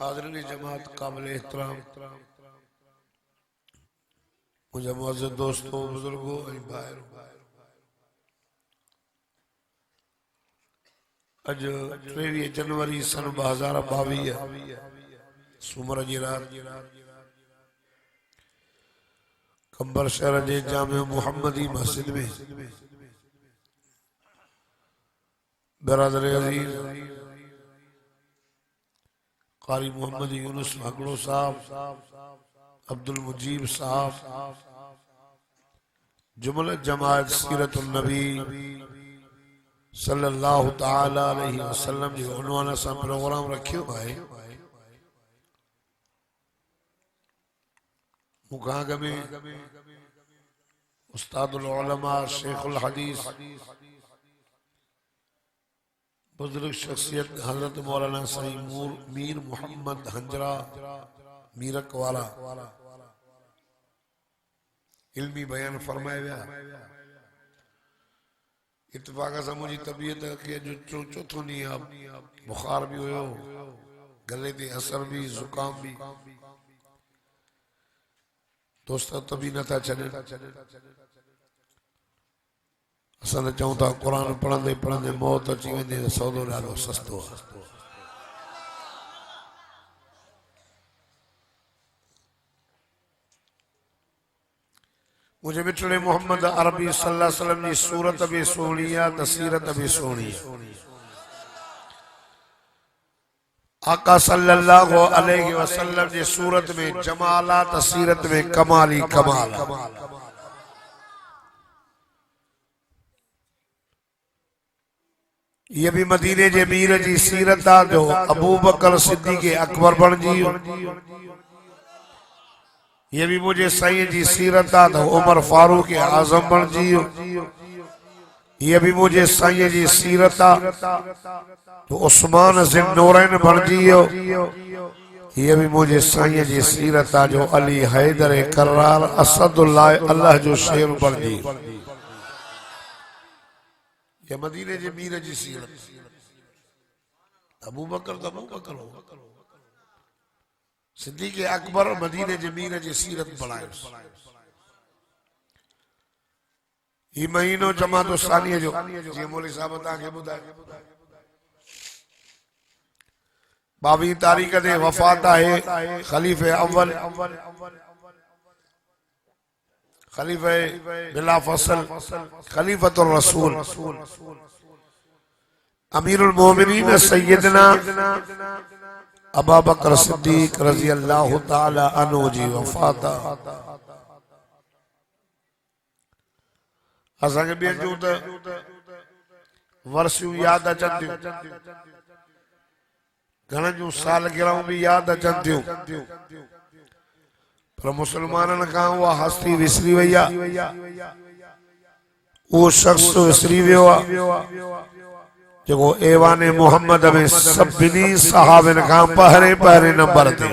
हाज़रीन जमात काबिल एहतराम मुझे मुअज़्ज़ज़ दोस्तों बुजुर्गों भाइयों अज 23 जनवरी सन 2022 सूमर जी रात कंबर शहर जे जामे मुहम्मदी मस्जिद में बरादर अज़ीज़ कारी मोहम्मद यूनुस हगड़ो साहब अब्दुल मुजीब साहब जुमला जमात सीरतुन नबी सल्लल्लाहु ताला अलैहि वसल्लम जी उन्वान सां प्रोग्राम रखियो है मुकाग में उस्तादुल उलमा शेखुल हदीस बुजुर्ग शख्सियत हजरत मौलाना सईद मीर मोहम्मद हंजरा मीरक वाला इल्मी बयान फरमाया विया इत्तफाक सां मुंहिंजी तबीयत खे अॼु चोथों ॾींहुं बुखार भी हुयो गले ते असर भी ज़ुकाम भी दोस्त तबी नथा छॾनि असां चऊं था कुरान पढ़ंदे पढ़ंदे मौत अची वेंदी त सौदो ॾाढो सस्तो आहे मुझे मिठड़े मोहम्मद अरबी सल्लल्लाहु अलैहि वसल्लम जी सूरत भी सोहणी आहे त सीरत भी सोहणी आहे आका सल्लल्लाहु अलैहि वसल्लम जी सूरत में जमालात, सीरत में कमाली कमाल। ये भी मदीने जे मीर जी सीरत आ जो अबू बकर सिद्दीक़ अकबर बन जी। ये भी मुझे साईं जी सीरत आ तो उमर फारूक आजम बन जी। ये भी मुझे साईं जी सीरत आ तो उस्मान ज़िन्नूरैन बन जियो। ये भी मुझे साईं जी सीरत आ जो अली हैदर कर्रार असदुल्लाह अल्लाह जो शेर बन जी। ये मदीने जे मीर जी सीरत। अबू बकर तो अबू बकर हो, सिद्दीक़ अकबर मदीने जे मीर जी सीरत बढ़ायो। ये महीनो जमातो सानिया जो जी मौली साहब तव्हांखे ॿुधाए 22 तारीख़ ते वफ़ात आहे खलीफ़े अव्वल खलीफ़े बिला फसल खलीफ़तुर रसूल अमीरुल मोमिनीन सैयदना अबू बकर सिद्दीक़ रज़ी अल्लाह ताला अन्हु जी वफ़ात। असांखे ॿियनि जूं त वर्सियूं यादि अचनि थियूं, घणनि जूं सालगिरहूं भी याद अचन थियूं, पर मुसलमाननि खां उहा हस्ती विसरी वई आहे। उहो शख्स विसरी वियो आहे जेको ऐवाने मोहम्मद में सभिनी सहाबनि खां पहिरें पहिरें नंबर ते,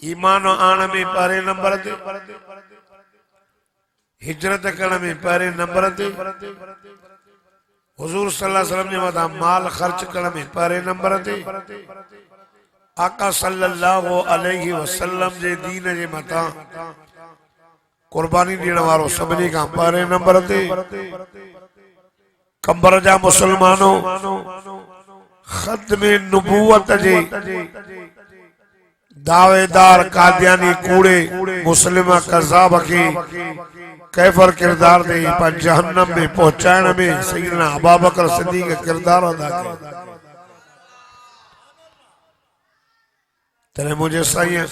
ईमान आण में पहिरें नंबर ते, हिजरत करण में पहिरें नंबर ते, हुजूर सल्लल्लाहु अलैहि वसल्लम जे मथां माल ख़र्च करण में पहिरें नंबर ते, आका सल्लल्लाहु अलैहि वसल्लम जे दीन जे मथां कुर्बानी ॾियण वारो सभिनी खां पहिरें नंबर ते, कंबर जा मुसलमानों ख़त्म नबूवत जे दावेदार कादियानी कूड़े मुस्लिम कज़ाब के कैफर किरदार दे पर जहन्नम में पहुंचाने में सैयदना अबू बकर सिद्दीक़ किरदार अदा किया। तेरे मुझे साईं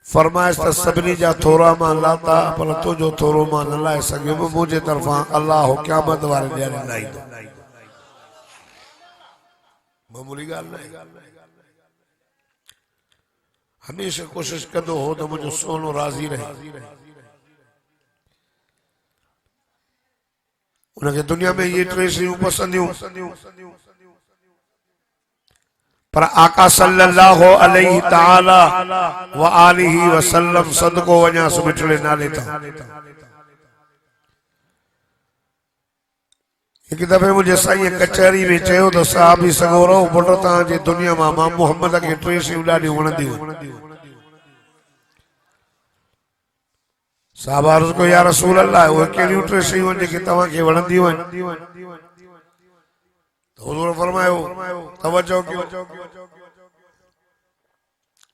फरमाइश त सभिनी जा थोरा मां लाता पर तुझो थोरो मां न लाए सघियुमि, मुझे तरफां अल्लाह क़यामत वारे ॾींहुं लाईंदो। मामूली ॻाल्हि न आहे। हमेशा कोशिश कंदो हो त मुंहिंजो सोनो राज़ी रहे। उनके दुनिया में ये टे शयूं पसंदियूं, पर आका सल्लल्लाहु अलैहि ताला व आलिहि वसल्लम सदको वञा सुमिठड़े नाले था। एक दफे मुझे साईं कचहरी में चयो तो साहब सगो रहो पुट तव्हांजे दुनिया मां मोहम्मद के टे शयूं ॾाढियूं वणंदियूं। साहब अर्ज़ को या रसूल अल्लाह उहे कहिड़ियूं टे शयूं आहिनि जेके तव्हांखे वणंदियूं आहिनि? हुज़ूर फरमायो तवज्जो कयो।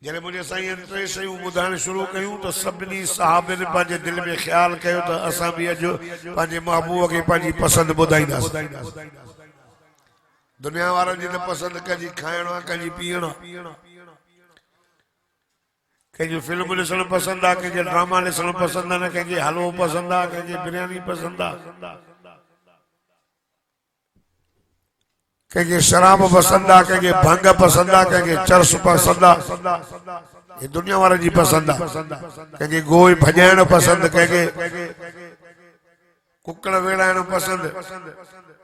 जॾहिं मुंहिंजे साईं टे शयूं ॿुधाइण शुरू कयूं त सभिनी सहाबनि पंहिंजे दिल में ख्याल कयो त असां बि अॼु पंहिंजे महबूब खे पंहिंजी पसंदि ॿुधाईंदासीं। दुनिया वारनि जी त पसंदि कंहिंजी खाइण आहे, कंहिंजी पीअण आहे, कंहिंजी फिल्म ॾिसणु पसंदि आहे, कंहिंखे ड्रामा ॾिसणु पसंदि आहे, कंहिंखे हलवो पसंदि आहे, कंहिंखे बिरयानी पसंदि आहे, कंहिंखे शराब पसंदि आहे, कंहिंखे भंग पसंदि आहे, कंहिंखे चर्स पसंदि आहे। ये दुनिया वारनि जी पसंदि आहे। कंहिंखे गोई भॼाइण पसंदि, कंहिंखे कुकड़ वेड़ाइण पसंदि,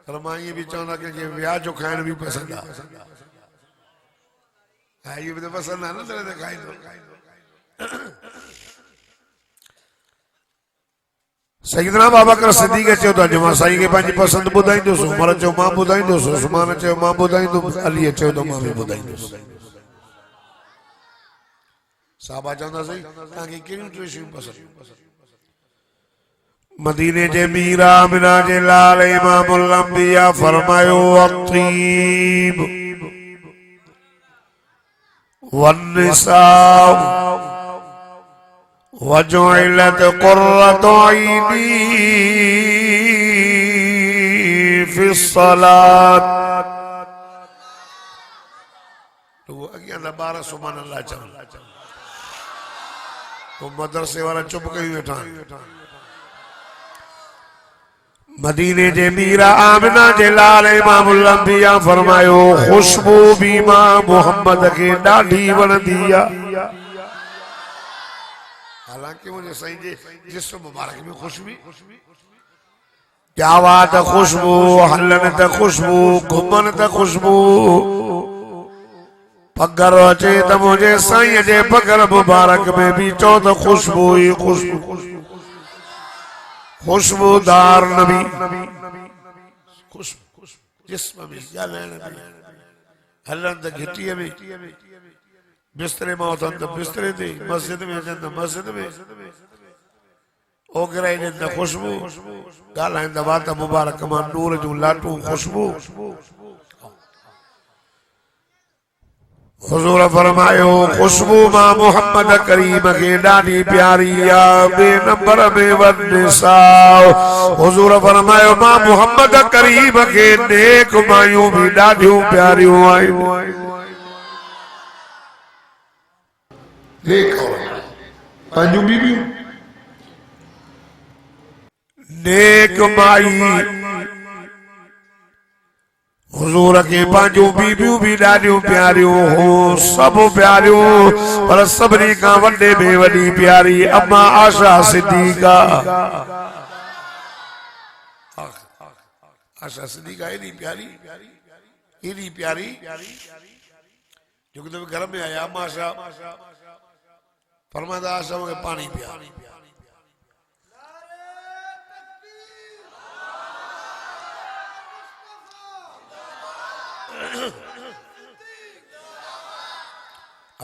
पर मां इहे बि चवंदा कंहिंखे व्याजो खाइण बि पसंदि आहे। इहो बि त पसंदि आहे न, तॾहिं त खाईंदो। सैयदना अबू बकर सिद्दीक़ चयो त अॼु मां साईं खे पंहिंजी पसंदि ॿुधाईंदुसि। उमर चयो मां ॿुधाईंदुसि, उस्मान चयो मां ॿुधाईंदुसि, अली चयो त मां बि ॿुधाईंदुसि। साहबा चवंदा साईं तव्हांखे कहिड़ियूं टे शयूं पसंदि? मदीने जे मीर आमिना जे लाल इमामुल अंबिया फरमायो अतीब वन्निसा वजुइलत कुर्रतु ऐनी फिस्सलात। अॻियां त 12 सुभाणे अल्लाह चवनि पोइ मदरसे वारा चुप कई वेठा मदीने जे मीरा आमिना जे लाल इमामुल अंबिया फरमायो खुशबू भी मां मोहम्मद के ॾाढी वणंदी आहे हालांकि मुझे सही जे जिस्म मुबारक में खुशबू क्या बात खुशबू हलन त खुशबू घुमन त खुशबू पगर अचे त मुझे साईं जे पगर मुबारक में भी चो त खुशबू ही खुशबू खुशबूदार नबी खुशबू जिस्म में ॻाल्हाइण में हलन त घिटीअ में बिस्तरे में उथनि त बिस्तरे ते मस्जिद में अचनि त मस्जिद में ओगराई ॾियनि त खुशबू ॻाल्हाइनि त वात मुबारक मां नूर जूं लाटूं खुशबू हुजूर फरमायो खुशबू मां मोहम्मद करीम के ॾाढी प्यारी आहे ॿिए नंबर में वनिसा हुजूर फरमायो मां मोहम्मद करीम के नेक मायूं भी ॾाढियूं प्यारियूं आहिनि नेक पंहिंजूं बीबियूं नेक माई हुजूर के पंहिंजूं बीबियूं भी ॾाढियूं प्यारियूं हो सभु प्यारियूं पर सभिनी खां वॾे में वॾी प्यारी अम्मा आशा सिद्दीका आशा सिद्दीका एॾी प्यारी जो कि घर में आया अम्मा आशा फरमादा आशा मूंखे पानी पिया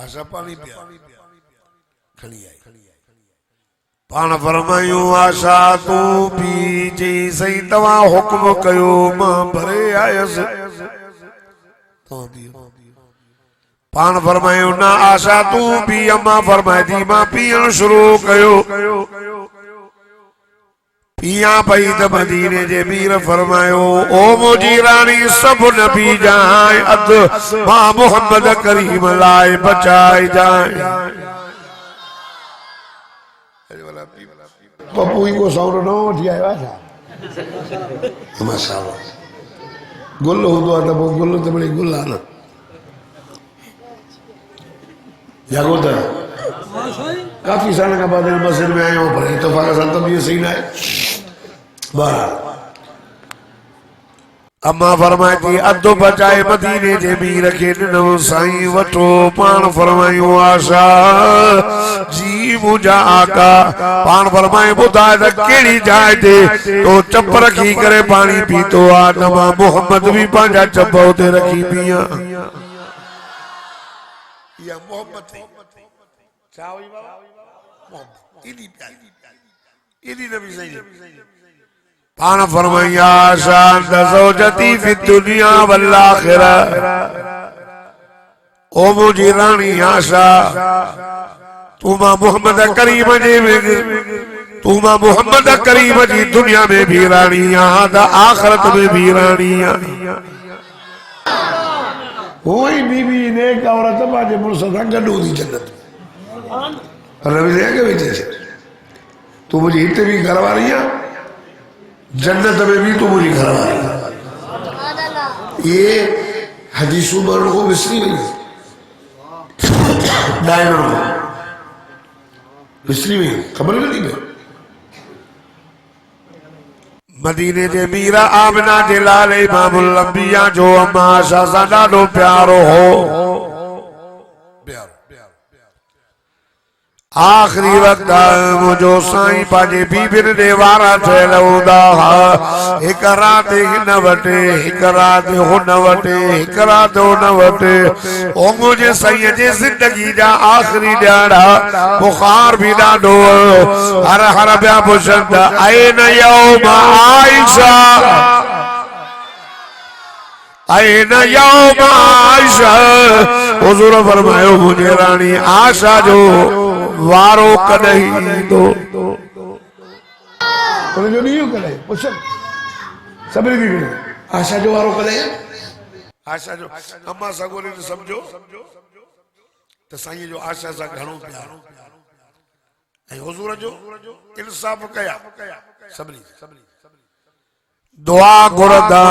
आशा पानी पिया खणी आई पान फरमायूं आशा तू पी जी सही तव्हां हुक्म कयो मां भरे आयसि पान फरमायूं ना आशा तू पी अम्मा फरमाए थी मां पीअण शुरू कयो पिया पई त मदीने जे मीर फरमायो ओ मुंहिंजी रानी सभु न पी जाए अध मां मोहम्मद करीम लाइ बचाए जाए पप्पू को सौरो न वठी आयो आहे छा माशाअल्लाह गुल हूंदो आहे त पोइ गुल त मिड़ी गुल आहे न जागो त काफ़ी साल खां बाद मस्जिद में आयो पर इतफाक़ सां तबीयत सही न आहे अम्मा फरमाए थी अधु बचाए मदीने जे मीर के ॾिनो साईं वठो पाण फरमायूं आशा जी मुंहिंजा आका पाण फरमाए ॿुधाए त कहिड़ी जाइ ते तो चप रखी करे पाणी पीतो आहे त मां मोहम्मद भी पंहिंजा चप उते रखी पिया या मोहम्मद छा हुई बाबा एॾी प्यारी एॾी नबी सही पान फरमाया शान ज़ौजती फी दुनिया वल आखिरा ओ मुंहिंजी रानी आशा तू मां मोहम्मद करीम जी दुनिया में भी रानी आहे त आखिरत में भी रानी आहे वही बीबी नेक औरत पंहिंजे मुड़ुस सां गॾु हूंदी जन्नत तू मुंहिंजी हिते भी घरवारी आहे जन्नत में भी तो मुझे घर वाली ये हदीसों मरण को विसरी गई डायमंड को विसरी गई खबर नहीं है मदीने जे मीरा आमिना जे लाल इमामुल अंबिया जो अम्मा आशा सां ॾाढो प्यारो हो आखिरी वक्त मुझो साईं पाजे बीबिन दे वारा ठहियल हूंदा हिक राति हिन वटि हिक राति हुन वटि हिक राति हुन वटि ओ मुंहिंजे साईं जे ज़िंदगी जा आखिरी ॾियारा बुखार भी ॾाढो हर हर पिया पुछनि त ऐन यौम आइशा ऐन यौम आइशा हुज़ूर फरमायो मुंहिंजे रानी आशा जो वारो कॾहिं ईंदो उनजो ॾींहुं कॾहिं पुछनि सभिनी थी आशा जो वारो कॾहिं आशा जो अम्मा सगोरी समझो तो साईं जो आशा सा घणो प्यार ऐं हुजूर जो इंसाफ कया सभिनी दुआ घुरदा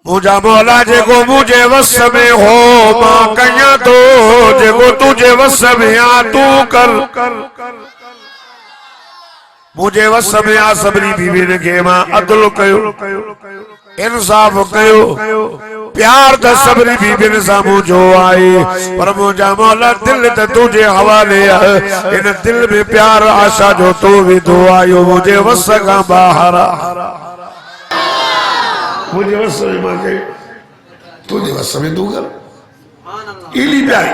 मुझा मौला जेको मुझे वस में हो मां कया तो जेको तुझे वस में आ तू कर मुझे वस में आ सभिनी बीवियुनि खे मां अदल कयो इंसाफ कयो प्यार त सभिनी बीवियुनि सां मुंहिंजो आहे पर मुंहिंजा मौला दिल त तुझे हवाले आहे इन दिल में प्यार आशा जो तो विधो आयो मुझे वस खां ॿाहिरि मुझे वस में मां कयो तुझे वस में तू कर इली प्यारी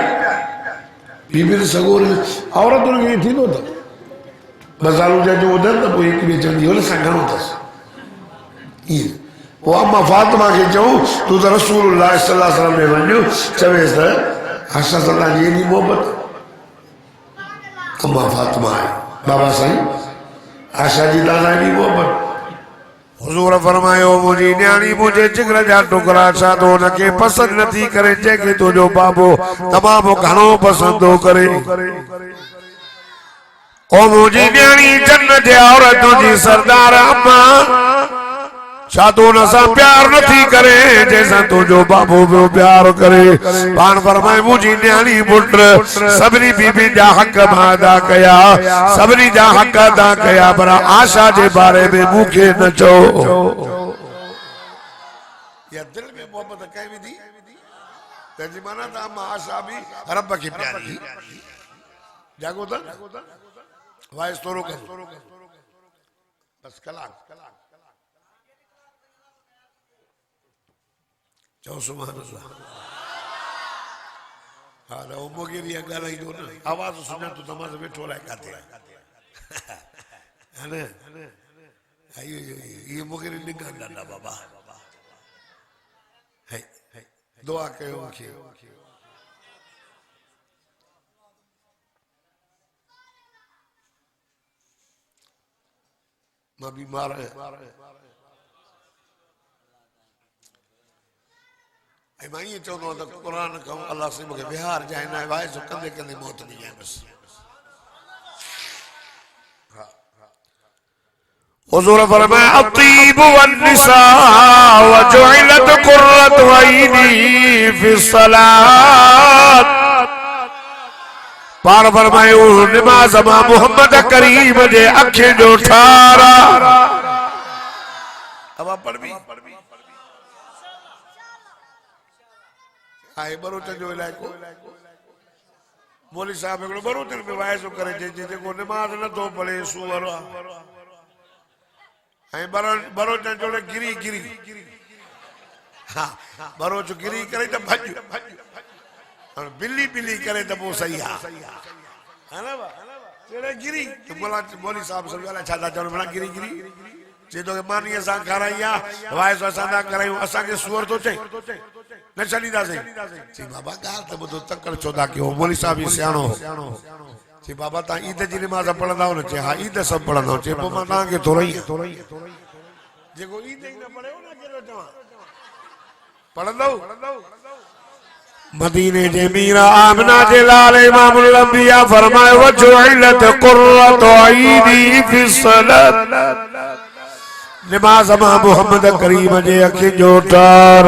बीवियुनि सगोर औरतुनि खे थींदो त बज़ारू जा जो उधर त पोइ हिकु ॿिए चवंदी हुन सां घणो अथसि ईअं वो अम्मा फातिमा के चऊं तू तो रसूलुल्लाह सल्लल्लाहु अलैहि वसल्लम में वञो चवेस त आशा सल्ला जी एॾी मोहबत अम्मा फातिमा आहे बाबा साईं आशा जी दादा एॾी मोहबत हुजूर फरमायो मुंहिंजी न्याणी मुंहिंजे जिगर जा टुकड़ा छा तो हुनखे पसंदि नथी करे जंहिंखे तुंहिंजो बाबो तमामु घणो पसंदि थो करे ओ मुंहिंजी न्याणी जन्नत जे औरतुनि जी सरदार अम्मा छा तू हुन सां प्यार नथी करे जैसा तुझो बाबू पियो प्यार करे पान फरमाए मुंहिंजी न्याणी पुट सभिनी बीबी जा हक़ मां अदा कया सभिनी जा हक़ अदा कया पर आशा जे बारे में मूंखे न चओ या दिल में मोहब्बत कई विधी तंहिंजी माना त अम्मा आशा बि रब खे प्यारी जागो त वाइस थोरो कर बस कलाक चओ सुभान अल्लाह हा न उमगे भी ॻाल्हाईंदो न आवाज़ सुञा तूं तमामु वेठो लाइ काथे है न ये मुगेरी निगाह ॾाढा बाबा है दुआ कयो मूंखे मां बीमार आहियां मैं ये चवंदो आहियां त क़ुरान खां अल्लाह से मूंखे बिहार जाए न वाए जो कंदे कंदे मौत थी जाए बस हुजूर फरमाया अतीब वन्निसा वजुइलत कुर्रत ऐनी फिस्सलात पार फरमायो नमाज मां मोहम्मद करीम जे अखियुनि जो ठारा अब पढ़ भी आए बरोचन जो इलाइको मौली साहब हिकिड़ो बरोचन में वाइसो करे जेको नमाज़ नथो पढ़े सूअर ऐं बरोचन जो गिरी गिरी हा बरोच गिरी करे त भॼ बिल्ली बिल्ली करे त पोइ सही आहे है न गिरी मौली साहब सब छा था चवनि भला गिरी गिरी चए तो मानीअ सां खाराई आहे वाइसो असां था करायूं असांखे सूअर थो चए न छॾींदासीं चई बाबा ॻाल्हि त ॿुधो तकड़ छो था कयो मौली साहब ई सियाणो चई बाबा तव्हां ईद जी नमाज़ पढ़ंदा हो न चए हा ईद सभु पढ़ंदा चए पोइ मां तव्हांखे थोरो ई जेको ईद ई न पढ़ियो न कहिड़ो चवां पढ़ंदव मदीने जे मीरा आमना जे लाल इमामुल अंबिया फरमायो वजुइलत कुर्रतु ऐनी फिस्सलात नमाज मां मोहम्मद करीम जे अखियुनि जो ठार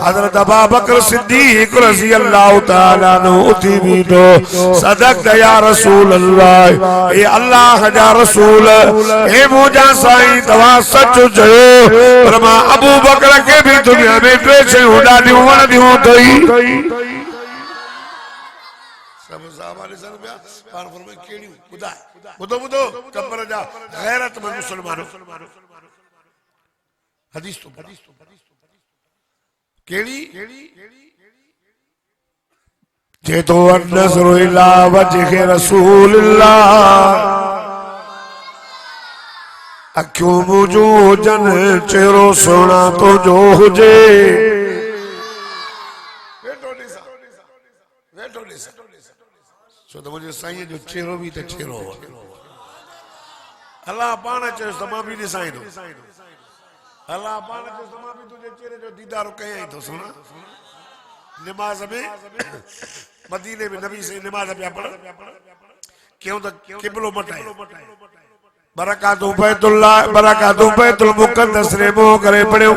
हज़रत अबू बकर सिद्दीक़ रज़ी अल्लाह तआला अन्हु उथी बीठो सदक़त या रसूल अल्लाह ए अल्लाह जा रसूल ए मुंहिंजा साईं तव्हां सच चयो पर मां अबू बकर खे बि दुनिया में टे शयूं ॾाढियूं वणंदियूं अथई सब साहब ने सर पिया पाण फरमाए कहिड़ियूं ॿुधाए ॿुधो ॿुधो कमर जा गैरतमंद मुस्लमानो हदीस तो केड़ी जे तो नज़र इला वजह रसूलुल्लाह अखियों मुझो जन चेहरो सोना तो जो हुजे सो तो मुझे साईं जो चेहरो भी तो चेहरो अल्लाह पाण चयो तमाम भी ॾिसाईंदो अल्लाह पाण जो समा भी तुझे चेहरे जो दीदार कयाई तो सुना नमाज में मदीने में नबी से नमाज पे पढ़ क्यों तो किबलो मटाए बरकातु बैतुल्लाह बरकातु बैतुल मुक़द्दस रे मो करे पढ़ियो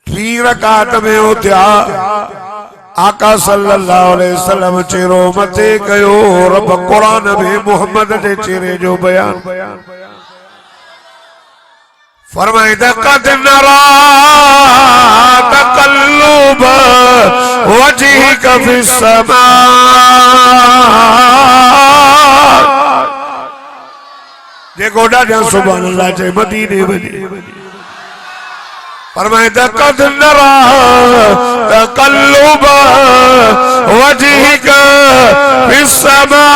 3 रकात में उथिया आका सल्लल्लाहु अलैहि वसल्लम चेरो मथे कयो रब कुरान में मोहम्मद जे चेहरे जो बयान फरमाइदा कद नरा तकल्लुब वजहिक फिस समा देखो डाजा सुभान अल्लाह चे मदीने में फरमाइदा कद नरा तकल्लुब वजहिक फिस समा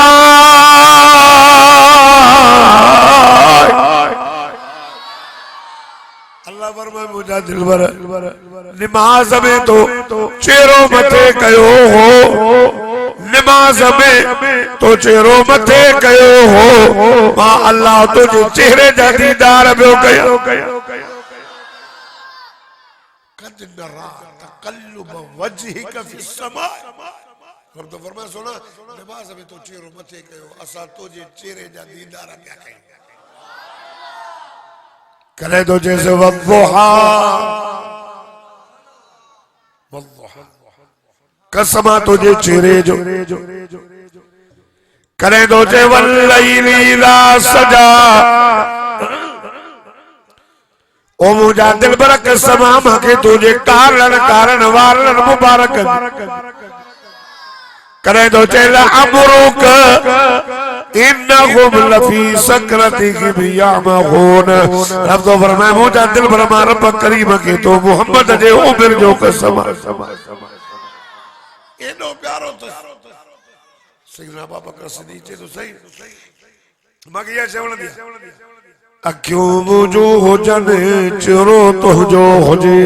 अल्लाह फरमाए मुझा दिलबर नमाज में तो चेहरो मथे कयो हो नमाज में तो चेहरो मथे कयो हो मां अल्लाह तुझे चेहरे जा दीदार बियो कयो कद नरा तकल्लुब वजहिक फिस समा रब तो फरमाए सुना नमाज में तो चेहरो मथे कयो असा तुझे चेहरे जा दीदार बिया कयो करे तो जैसे वद्दुहा कसमा तुझे चेहरे जो करे तो जे वल्लैली ला सजा ओ मुझा दिल बर कसमा मके तुझे कारण वारण मुबारक करे तो चेला अमरुक इन्नहुम लफी सकरतिहिम यामहून रब तो फरमाए मुझा दिल बर मां रब करीम के तो मोहम्मद जे उम्र जो कसम एडो प्यारो तो सैयदना बाबा बकर सिद्दीक़ तो सही मगिया चवण दिया अखियों मुझो हुजन चरो तो जो हुजे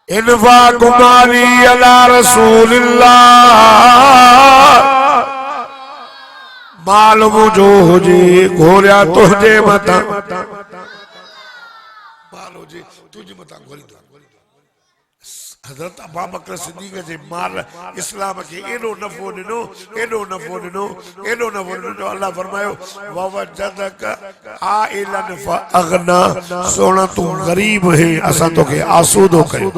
इनफा कुमारी अला रसूलिल्लाह माल मुझो हुजे घोरिया तुझे मता माल हुजे तुझे मता घोरी हजरत अबू बकर सिद्दीक़ जे माल इस्लाम के एडो नफो दिनो अल्लाह फरमायो ववजदक आइलन फअगना सोना तू गरीब है असा तो के आसूदो कयो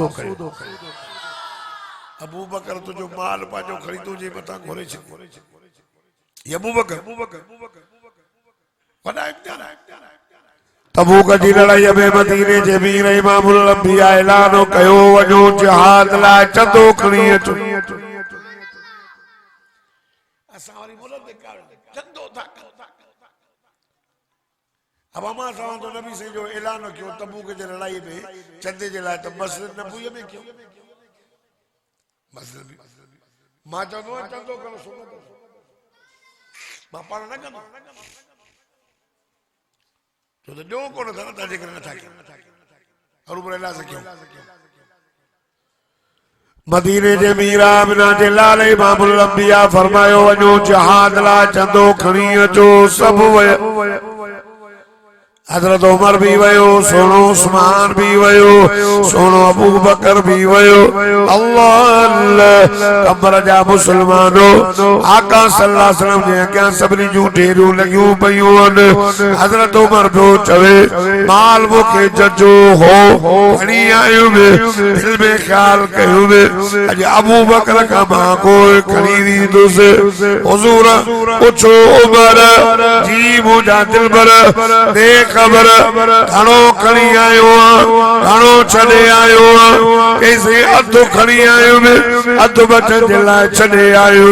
अबू बकर तुझो माल पाजो खरीदो जे मता घोरे छ ये अबू बकर वडा इम्तिहान तबूक जी लड़ाई में मदीने जे वीर इमामुल अंबिया ऐलान कयो वञो जिहाद लाइ चंदो खणी अचो असां वरी मुल्क दे चंदो था अब अमा सां तो नबी से जो ऐलान कयो तबूक जे लड़ाई में चंदे जे लाइ त मस्जिद नबवी में कयो मस्जिद मां चंदो चंदो करो सुन्नत मां पाण न कंदो तो जो कोन था ताजे करे नथा के और ऊपर अल्लाह से क्यों मदीने जे मीरा बिना जे लाल इमामुल अंबिया फरमायो वञो जिहाद ला चंदो खणी अचो सब वय हजरत उमर भी वयो सोनो उस्मान भी वयो सोनो अबू बकर भी वयो अल्लाह कबर जा मुसलमानो आका सल्लल्लाहु अलैहि वसल्लम जे क्या सबनी जूं ढेरियूं लगियूं पयूं हजरत उमर जो चवे माल मुके जजो हो खणी आयो में दिल में ख्याल कयो में अज अबू बकर का मां कोई खणी दीदुस हुजूर पूछो उमर जी मुझा दिल बर देख खबर घणो खणी आयो घणो छॾे आयो कैसे अधु खणी आयो अधु बचन जे लाइ छॾे आयो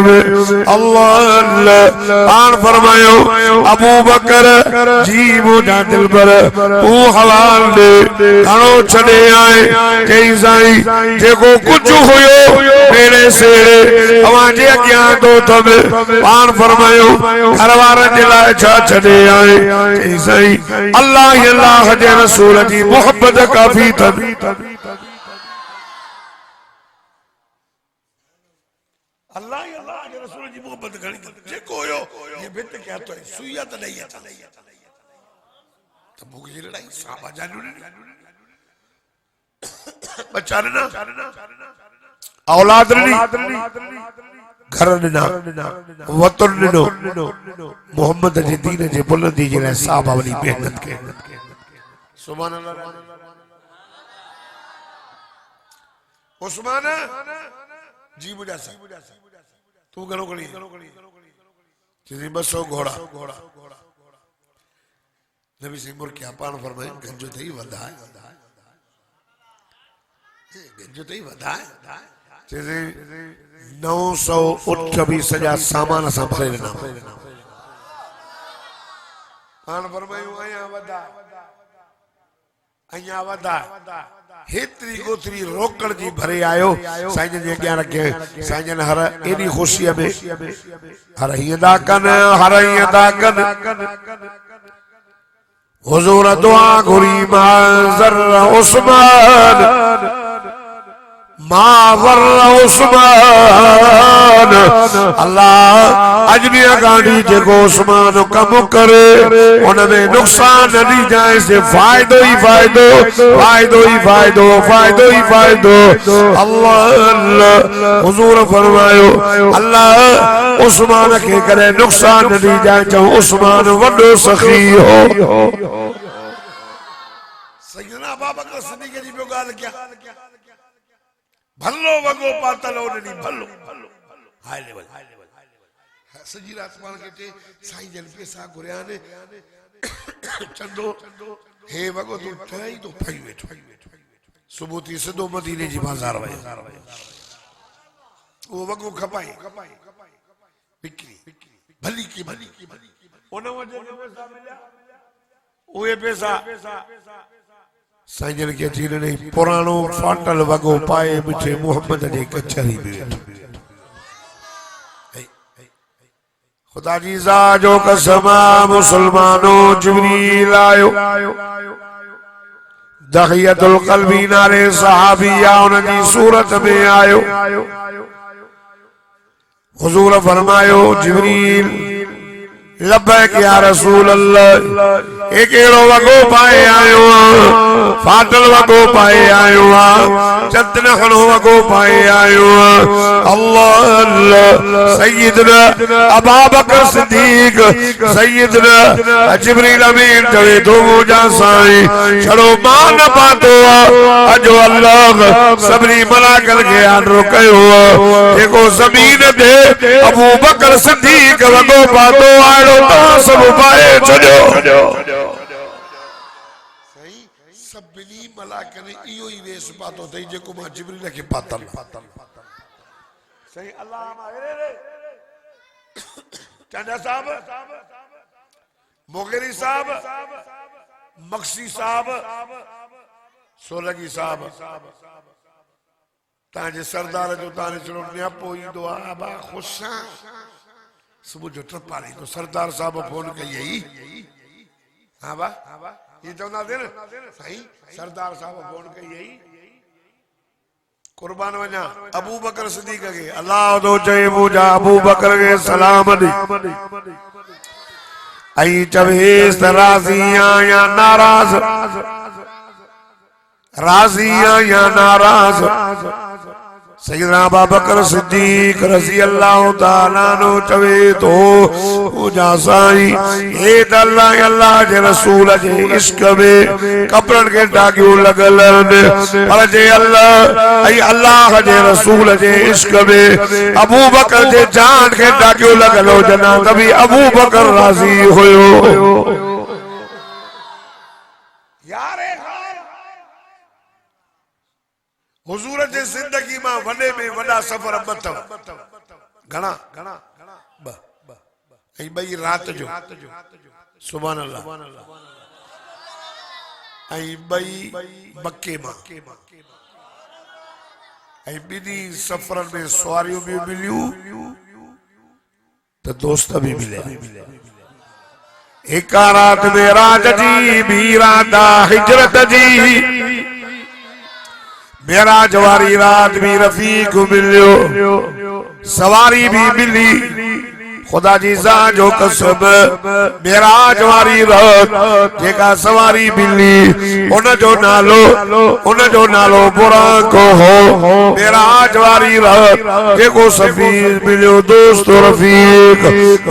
अल्लाह पाण फरमायो अबू बकर जी मुझा दिलबर तू हलाल दे घणो छॾे आए चई साईं जेको कुझु हुयो मेरे सेड़े अवां जे अॻियां तो थम पाण फरमायो घर वारनि जे लाइ छा छॾे आए चई साईं अल्लाह अल्लाह जे रसूल जी मोहब्बत काफी थन अल्लाह अल्लाह जे रसूल जी मोहब्बत घणी जेको हुयो ये भित क्या तो सुइया त नहीं आता तबूक जी लड़ाई साहबा जानू बच्चा ना औलाद नहीं घर ना वतन नो मोहम्मद जी दीन जे बुलंदी जे लाइ साहब वाली मेहनत के सुभान अल्लाह उस्मान जी बुझा सा तू घणो खणी चई 200 घोड़ा नबी सिंह मुर क्या पान फरमाए गंजो तई वधाए गंजो तई वधाए चई 900 उठ भी सजा सामान सा भरे ना पान फरमायो अया वधा हेतरी गोतरी रोकड़ जी भरे आयो साईं जे अग्यां रखे साईं जन हर एडी खुशी में हर हियदा कन हुजूर दुआ घुरी माज़र उस्मान मावर उस्मान अल्लाह अजनिया गाड़ी जेको उस्मान कम करे उनमें नुकसान नहीं जाए से फायदो ही फायदो अल्लाह हुजूर फरमायो अल्लाह उस्मान के करे नुकसान नहीं जाए चाहे उस्मान वडो सखी हो सैयदना अबू बकर सिद्दीक़ जी पे गाल क्या भलो वगो पातल ओडनी भलो हाई लेवल सजी रात पान के चे साईं जन पैसा घुरिया ने चंदो हे वगो तू ठई तो फई वेठो सुबह थी सिधो मदीने जी बाजार वयो वो वगो खपाई बिक्री भली की उन वजे पैसा मिलिया ओए पैसा साईं जन के चीन नहीं पुरानो फाटल वगो पाए मिठे मोहम्मद जे कचहरी में खुदा जी जो कसमा मुसलमानों जिब्रील आयो दहियतुल कल्बी नारे सहाबिया उनकी सूरत में आयो हुजूर फरमायो जिब्रील लब्बैक या रसूल अल्लाह एक एड़ो वगो पाए आयो फाटल वगो पाए आयो चतन खणो वगो पाए आयो अल्लाह अल्लाह सैयदना अबू बकर सिद्दीक सैयदना जिब्रील अमीन चवे तो मुझा साईं छड़ो मान पातो अजो अल्लाह सबरी मलाकल के आर्डर कयो देखो जमीन दे अबू बकर सिद्दीक वगो पातो सब पाए छो सही सब बिनी मलाक ने इयो ही वेश पातो थई जेको मां जिब्रील के पातल सही अल्लाह मारे चाचा साहब मोगरी साहब मक्सी साहब सोलगी साहब ताजे सरदार जो ताने चलो न्यापो इंदो आबा खुशा सुबह जो ट्रप आ रही तो सरदार साहब फोन कही हाँ बा ये चवंदा थे न साईं सरदार साहब फोन कही कुर्बान वञा अबू बकर सिद्दीक के अल्लाह तो चए मुझा अबू बकर के सलाम दी आई चवेस राज़ी या नाराज सैयदना अबू बकर सिद्दीक रज़ी अल्लाह तआला नो चवे तो मुझा साईं हे अल्लाह जे रसूल जे इश्क में कपड़न के डाकियूं लगल पर जे अल्लाह जे रसूल जे इश्क में अबू बकर जे जान के डाकियूं लगल हो जना तभी अबू बकर राज़ी हुयो हुजूर जे जिंदगी में वडे में वडा सफर बतव घणा ऐं बई रात जो सुभान अल्लाह ऐं बई मक्के मां ऐं बिनी सफरन में सवारियों भी मिलियूं तो दोस्त भी मिले एक रात में राज जी भी रात हिजरत जी मेरा जवारी रात भी रफीक मिलियो सवारी भी मिली खुदा जी सा जो कसम मेराज वारी रात जेका सवारी मिली उन जो नालो बुराक हो मेराज वारी रात जेको सफीर मिलियो दोस्त रफीक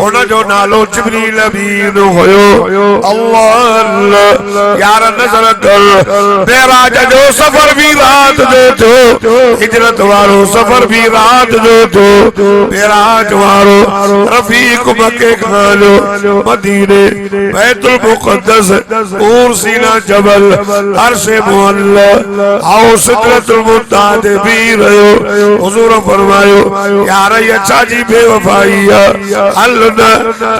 उन जो नालो जिब्रील अमीन होयो। अल्लाह यार नजर कर मेराज जो सफर भी रात जो थो हिजरत वारो सफर भी रात जो थो मेराज वारो रफीक मके खानो मदीने बैतुल मुक़द्दस तूर सीना जबल अर्श मुअल्ला आओ सिदरतुल मुंतहा ते भी रहो। हुजूर फरमायो यार ये छाजी बेवफाई हल न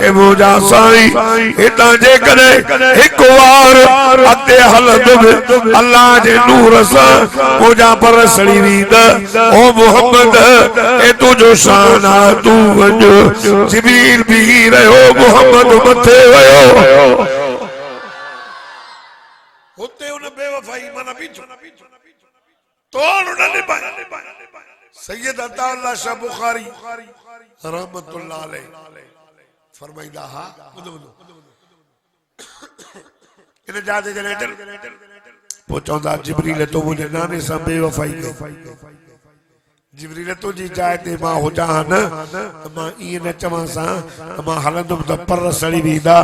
के मुंहिंजा साईं हितां जे कने एक बार अते हलंदुमि अल्लाह जे नूर सां मुंहिंजा पर सड़ी वेंदा ओ मोहम्मद ए तुंहिंजो शान आहे तूं वञ जिब्रील बीही रहियो मोहम्मद मथे वियो हुते उन बेवफाई माना बीठो तोड़ न निभाई सैयद अताउल्लाह शाह बुखारी रहमतुल्लाह अलैह फरमाइंदा हा इन जाते जने पहुंचंदा जिब्रील तो मुझे नाने सां बेवफाई कई जिब्रील तो जी जाए ते मां हुजा न मां ई न चवां सा मां हलंदुम त पर सड़ी वेंदा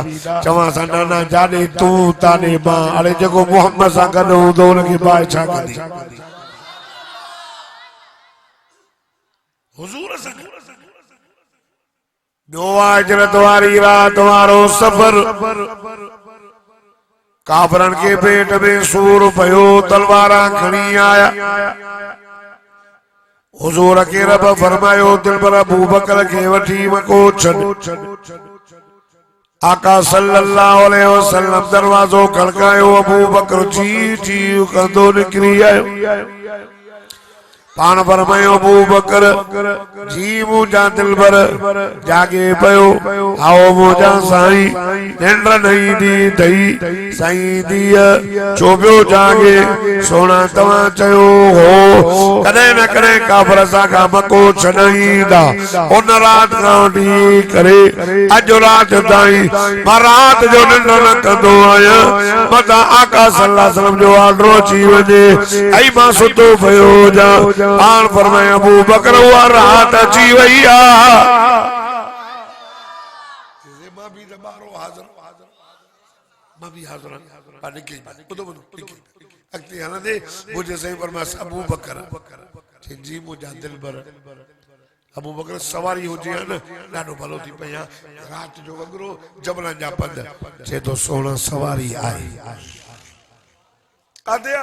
चवां सा नाना जाने तू ताने मां अरे जको मोहम्मद सा गॾु हूंदो उनखे बाहि छा कंदी हुजूर सां ॿियो हिजरत वारी रात वारो सफर काफरन के पेट में सूर पयो तलवारा खणी आया हुजूर के रब फरमायो दिल पर अबू बकर के वठी मको छॾ आका सल्लल्लाहु अलैहि वसल्लम दरवाजो खड़कायो अबू बकर ची कंदो निकरी आयो पान फरमायो अबू बकर जी मुंहिंजा दिल भर जागे पयो आओ मुंहिंजा साईं निंड नहीं दी थई साईं दीअ चोबियो जागे सोना तव्हां चयो हो कॾहिं न कॾहिं काफर सां खां मको छॾींदा उन रात खां वठी करे अॼु राति ताईं मां राति जो निंड न कंदो आहियां मतां आका सल्लल्लाहु अलैहि वसल्लम जो ऑर्डर अची वञे ऐं मां सुतो पियो हुजां पान फरमाया अबू बकर हुआ रात अची वई मुझे सही फरमाया अबू बकर जी मुंहिंजा दिल भर अबू बकर सवारी हुजे न ॾाढो भलो थी पया रात जो वगरो जबलनि जा पंध चे तो सोना सवारी आई आदिया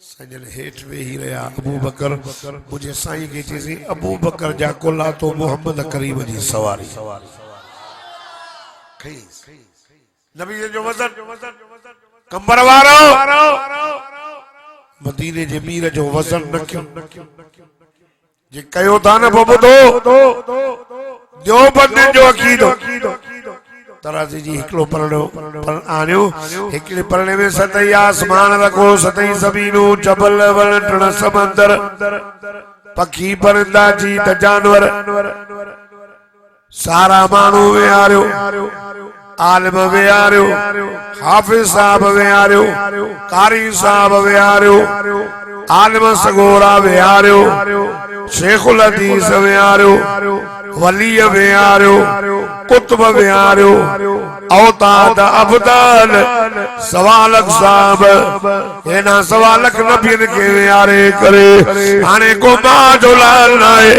सजन हेठ वेही रहा अबू बकर मुझे साईं के चीज़ी अबू बकर जा कोला तो मोहम्मद करीम जी सवारी नबी जो वज़न कंबर वारो मदीने जे मीर जो वज़न न क्यों जे कयो था न ॿुधो जो बंदे जो अकीदो तराज़ी जी हिकिड़ो पलड़ो आनियो हिकिड़े पलड़े में सतई आसमान रखो सतई ज़मीनूं जबल वण टिण समंदर पखी परिंदा जीत जानवर सारा माण्हू विहारियो आलिम विहारियो हाफिज़ साहब विहारियो कारी साहब विहारियो आलिम सगोरा विहारियो शेखुल हदीस विहारियो वली विहारियो कुतुब विहारियो औताद अबदाल सवालक साहब एना सवालक नबियन के विहारे करे हाने को मां जो लाल नाए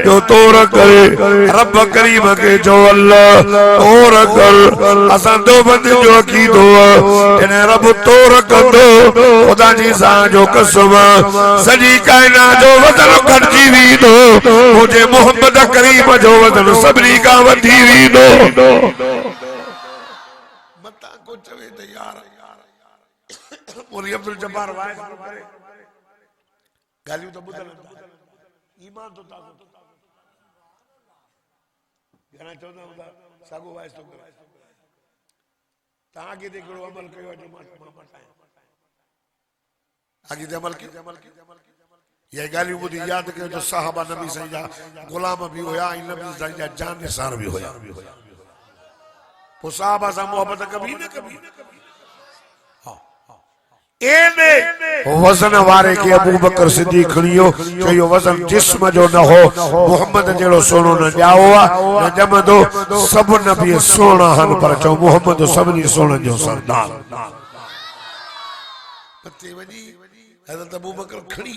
जो तोर करे रब करीम के जो अल्लाह तोर कर असां दो बंद जो अकीदो जने रब तोर कंदो खुदा जी सा जो कसम सजी कायनात जो वतन कटजी वींदो मुझे मोहम्मद करीम जो वतन सभिनी का वधी वींदो मता को चवे त यार मोली अब्दुल जब्बार वाइस करे गालियों तो बुधल ईमान तो ता गना चौदा हुदा सागो वाइस तो करे ताके देखो अमल कयो जो मटाए आगे अमल के ये गालियों मुझे याद कयो तो साहबा नबी साईं जा गुलाम भी होया ऐं नबी साईं जा जानिसार भी होया वो साहबा सा मोहब्बत कभी न कभी एने वजन वारे के अबू बकर सिद्दीक खणियो चयो वजन जिस्म जो न हो मोहम्मद जेड़ो सोनो न जाओ न जमदो सब नबी सोना हन पर चो मोहम्मद सभनी सोना जो सरदार पते वजी हज़रत अबू बकर खणी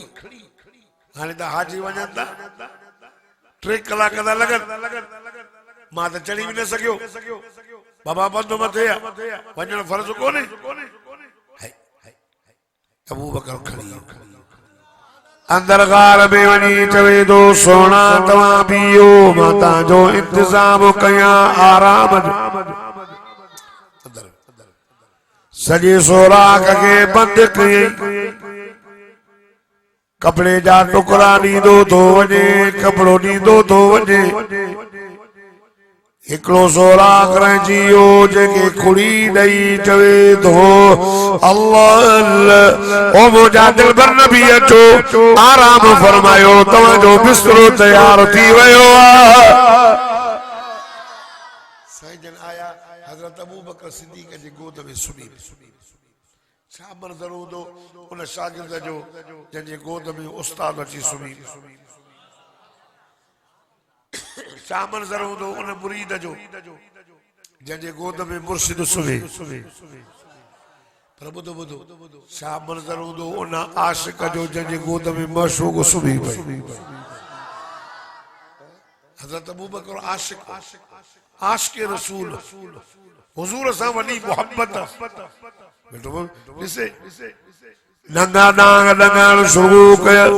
हाने ता हाजी वजन ता 3 कलाक दा लगन मां त चढ़ी भी न सकियो बाबा बंदो मथे वजन फर्ज कोने अबू बकर खड़ी अंदर गार में वनी चवे दो सोना तवा पियो माता जो इंतजाम कया आराम अंदर सजे सोराख के बंद कई कपड़े जा टुकड़ा नींदो तो वने कपड़ो नींदो तो वने एकड़ो सोराख रहिजियो जेके खुड़ी दई चवे तो अल्लाह ओ मुजा दिल बर नबी अचो आराम फरमायो तवा जो बिस्तरो तैयार थी वयो साईं जन आया हजरत अबू बकर सिद्दीक जी गोद में सुनी छा मंजर हूंदो उन शागिर्द जो जंहिंजे गोद में उस्ताद अची सुनी छा मंजर हूंदो उन मुरीद जो जंहिंजे गोद में मुर्शिद सुवे पर ॿुधो ॿुधो छा मंजर हूंदो उन आशिक जो जंहिंजे गोद में मशूक सुवी पई हज़रत अबू बकर आशिक रसूल हुजूर सां वॾी मोहब्बत बेटो ॾिसे नंगा डांग डंगण शुरू कयो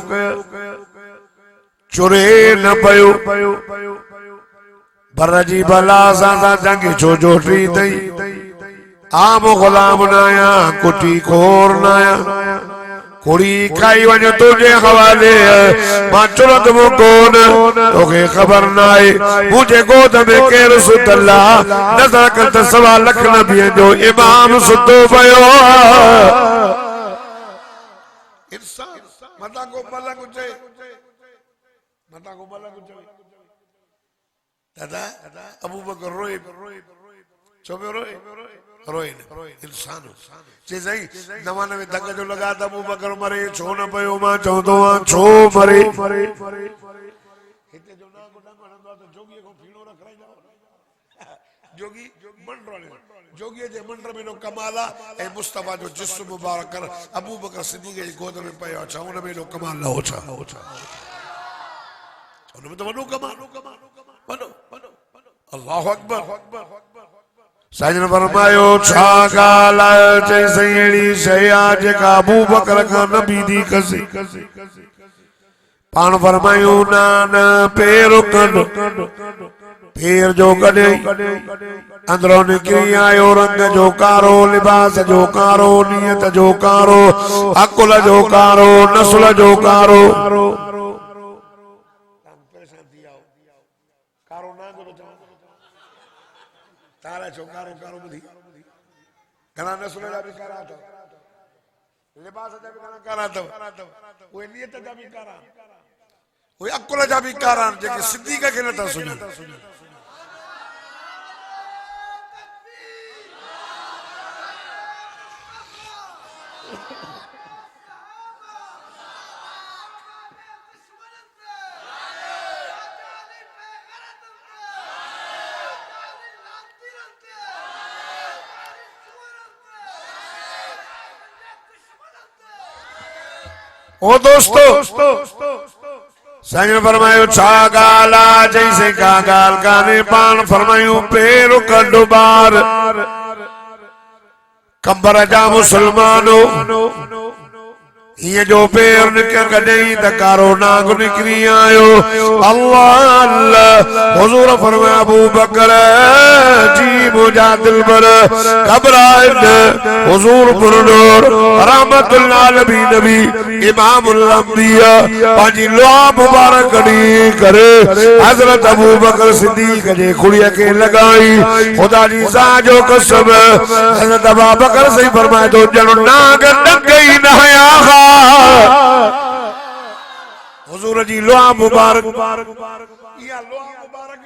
चुरे न पयो बर जी भला सा जंग छो जोटी तई आम गुलाम नाया कुटी खोर नाया कुड़ी खाई वञ तुझे हवाले मां चुरत मु कोन तोखे खबर नाए मुझे गोद में केर सुतला नज़र कर त 1.25 लख नबी जो इमाम सुतो पयो इंसान मता को मलक चे मता को मलक चे दादा अबू बकर रोए छो रोए रोए इंसान जे सही 99 धक जो लगा त अबू बकर मरे छो न पयो मां चवंदो आ छो मरे हिते जो ना को डंग हणंदो त जोगी को फीणो रखाइंदा जोगी मंडर जोगी जे मंडर में नो कमाला ए मुस्तफा जो जिस्म मुबारक कर अबू बकर सिद्दीक जी गोद में पयो छा उन में नो कमाल न हो छा उन में तो वडो कमाल वडो अल्लाहु अकबर साईं फरमायो छा ॻाल्हि चई सईड़ी शया जेका अबू बकर खां नबी दी कसी पाण फरमायो न पेर कढ पेर जो कढे अंदरों निकिरी आयो रंग जो कारो लिबास जो कारो नियत जो कारो अकुल जो कारो नस्ल जो कारो तारा चौकारो कारो बुधी घना नस्ल जा भी कारा था लिबास जा भी घना कारा था वो नियत जा भी कारा वो अकुल जा भी कारा जेके सिद्दीक के न था सुनी ओ दोस्तों साईं फरमायो छा ॻाल्हि जैसे का ॻाल्हि काने पाण फरमायो पेर कढो बार कंबर जा मुसलमानो ये जो पेर निकल कढई त कारो नाग निकरी आयो अल्लाह अल्लाह हुजूर फरमाया अबू बकर जी मुझा दिल पर घबराए हुजूर पुरनूर रहमतुल्लाह अलैहि नबी इमामुल अंबिया पाजी लोहा मुबारक कड़ी करे हजरत अबू बकर सिद्दीक जे खुड़िया के लगाई खुदा जी सा जो कसम हजरत अबू बकर सही फरमाए तो जनो नाग डगई न आया हुजूर जी लोहा मुबारक या लोहा मुबारक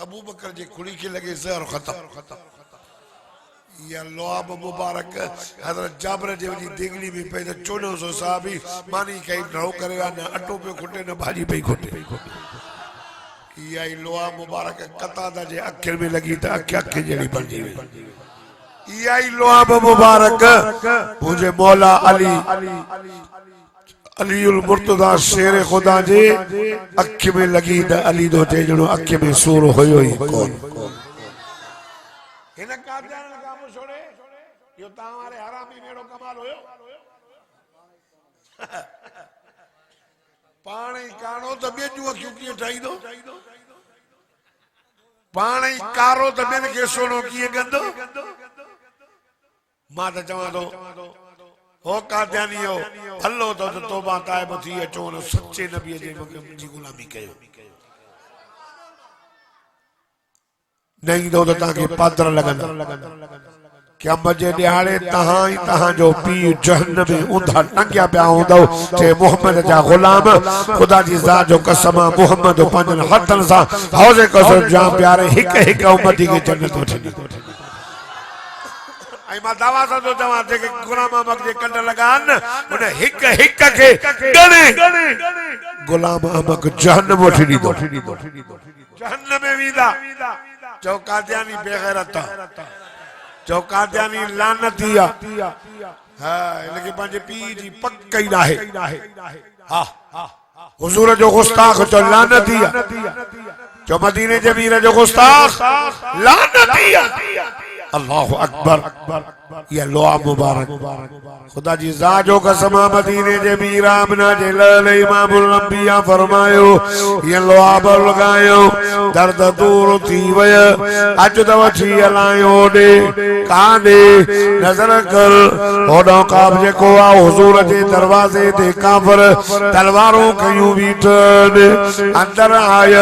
अबू बकर जी कुड़ी के लगे जहर खत्म या लोहा मुबारक हजरत जाबिर जी जी देगली में पे 1400 साहबी मानी कई ढो करे ना अटो पे खुटे ना भाजी पे खुटे या लोहा मुबारक कतादा जे अखिर में लगी त अख जड़ी बन जी या लोहा मुबारक मुझे मौला अली अलीउल मुर्तदा शेर खुदा जे अख में लगी त अली दो ते जणो अख में सूर होयो ही कोन हिन कादियान काम छोड़े यो तावारे हरामी मेड़ो कमाल होयो पाणी काणो त बेजू अखियूं कीअं ठाहींदो पाणी कारो त ॿियनि खे सोनो कीअं कंदो मां त चवां थो हो कादियानियो हलो तो तौबा ताइब थी अचो न सच्चे नबी जे मुंहिंजी गुलामी कयो नहीं दो तव्हांखे पादर लॻंदा क़यामत जे ॾियारे तहां जो पीउ जहन्नम में ऊंधा टंगिया पिया हूंदव चे मोहम्मद जा गुलाम खुदा जी ज़ात जो कसम मोहम्मद पंहिंजनि हथनि सां हौज़े कौसर जाम प्यारे हिक हिक उम्मती खे जन्नत वठी आई मां दावा सां थो चवां जेके गुलाम अहमद जे कंड लॻा आहिनि उन हिक हिक खे ॻणे गुलाम अहमद जहन्नम वठी ॾींदो जहन्नम में वेंदा चौ कादियानी बेगैरत चौ कादियानी लानतिया हां लेकिन पंहिंजे पीउ जी पक ई नाहे हा हुजूर जो गुस्ताख चो लानतिया चो मदीने जे मीर जो गुस्ताख लानतिया अल्लाह अकबर या लोहा मुबारक खुदा जी ज़ात जो कसम मदीने जे मीर आमना जे लाल इमामुल अंबिया फरमायो ये लोहा पर लगायो दर्द दूर थी वय अज त वठी हलायो दे काने नजर कर ओडो काब जेको आ हुजूर जे दरवाजे ते काफर तलवारों कयूं बीठन अंदर आय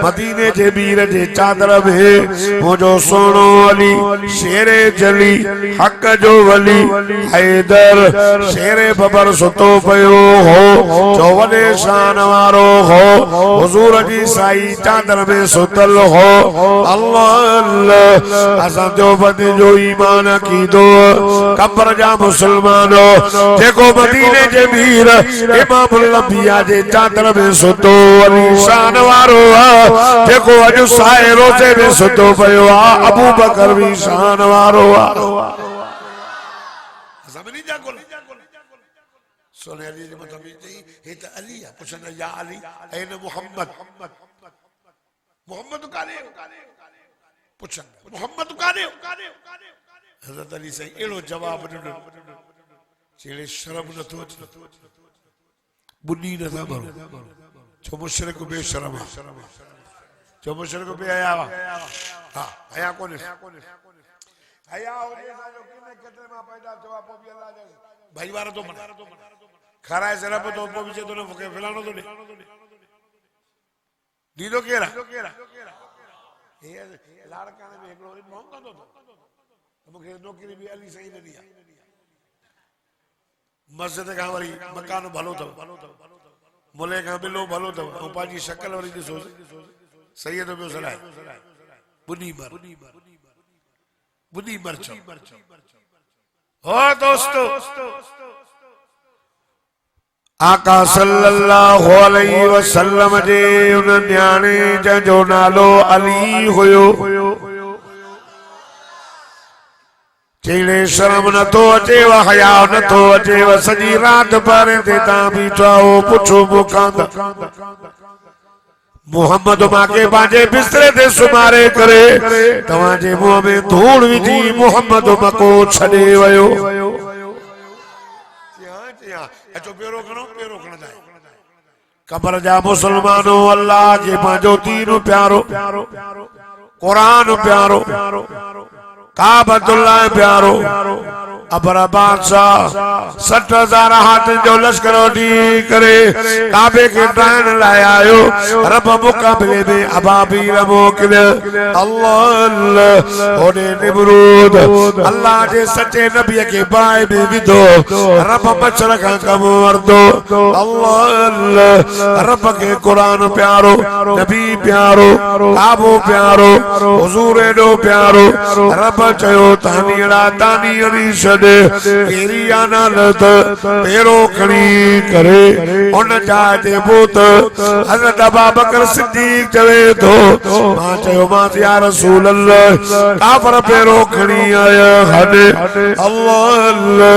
मदीने जे मीर जे चादर में मुझो सोनो अली शेरे जली हक जो वली हैदर शेरे बबर सुतो पयो हो जो वडे शान वारो हो हुजूर जी साई चादर में सुतल हो अल्लाह अल्लाह असा जो बंदे जो ईमान कीदो कब्र जा मुसलमानो जेको मदीने जे मीर इमामुल अंबिया जे चादर में सुतो अली शान वारो जेको अज साए रोज़े में सुतो पयो अबू बकर भी शान वारो ज़मीनी जा गोल सोने अली जे मतलब हे त अली है पुछन या अली ऐन मोहम्मद मोहम्मद काने पुछन मोहम्मद काने हज़रत अली सही एड़ो जवाब ॾिनो जेड़े शर्म न थो बुनी न था भरो छो मुशरिक बेशरम छो मुशरिक बे आया हां आया कोने आया हो जो किने केतरे मा पैदा थवा पो भी अल्लाह जो भाई वारो तो खराए से रब तो पो भी जे तो फलानो तो दीदो केरा ए लाड़काने में एकड़ो मोहम्मद तो मुखे नौकरी भी अली सही न दिया मस्जिद का वरी मकान भलो तो मुले का बिलो भलो तो पाजी शक्ल वरी दिसो सैयद बि सलाह बुनी मर हो दोस्तों आका सल्लल्लाहु अलैहि वसल्लम जे उन न्याणे जो नालो अली हुयो जेड़े शर्म न तो अचे हया न तो अचे सजी रात पारे ते ता बीठा हो पुछो मुकांदा मोहम्मद माके बाजे बिस्तरे ते सुमारे करे तवा जे मुंह में धूल विझी मोहम्मद मको छडे वयो अचो पेरो खण जाए कब्र जा मुसलमानो अल्लाह के पांजो दीन प्यारो कुरान प्यारो काबतुल्लाह प्यारो अबरा बादशाह 60,000 हाथ जो लश्कर उठी करे काबे के ड्राइन लाया आयो रब मुकाबले में अबाबील मोकिल अल्लाह ओने निमरूद अल्लाह जे सच्चे नबी के बाय में विधो रब मच्छर का कम वरदो अल्लाह रब के कुरान प्यारो नबी प्यारो काबो प्यारो हुजूर एडो प्यारो रब चयो तानीड़ा तानी अरीशद केरी आनालत पेरो खणी करे उन जाते बोत हज़रत अबू बकर सिद्दीक चवे तो मां चयो मां या रसूल अल्लाह काफर पेरो खणी आया हने अल्लाह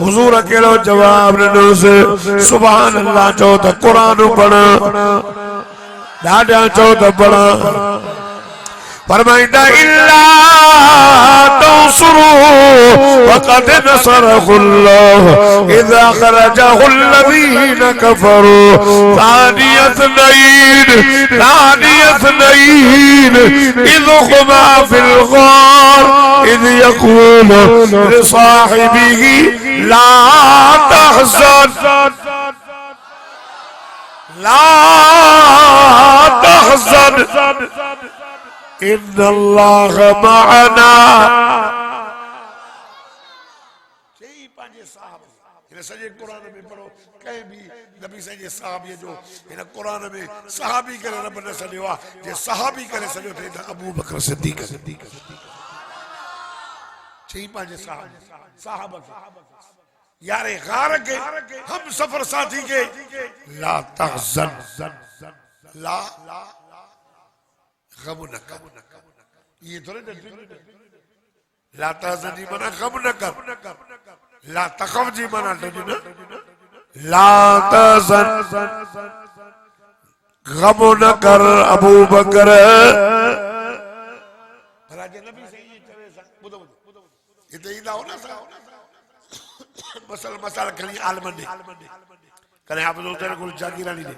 हुजूर अकेलो जवाब ॾिनो से सुभान अल्लाह चो त कुरान पढ़ा ॾाढा चो त पढ़ा फरमाइंदा इल्ला तंसुरू वक़द नसरहुल्लाह इज़ा खरजहुल्लज़ीन कफरू सानी इस्नैन इज़ हुमा फिल गार इज़ यक़ूलु लिसाहिबिही ला तहज़न इन्नल्लाह मअना चई पंहिंजे साहब इन सॼे कुरान में पढ़ो कंहिं बि नबी साईं जे सहाबीअ जो इन कुरान में सहाबी करे रब न सॾियो आहे जे सहाबी करे सॼो थिए त अबू बकर सिद्दीक़ चई पंहिंजे साहब यारे गार के हम सफर साथी के ला तहज़न ला गम न कर ये थोड़े ला तहज़न जी मना गम न कर ला तखफ जी मना ला तहज़न गम न कर अबू बकर राजे नबी से ये चवे बुधो इते ईंदा हो ना मसल खणी आलमन ने कने हाफिज़ हुसैन कुल जागीरानी ने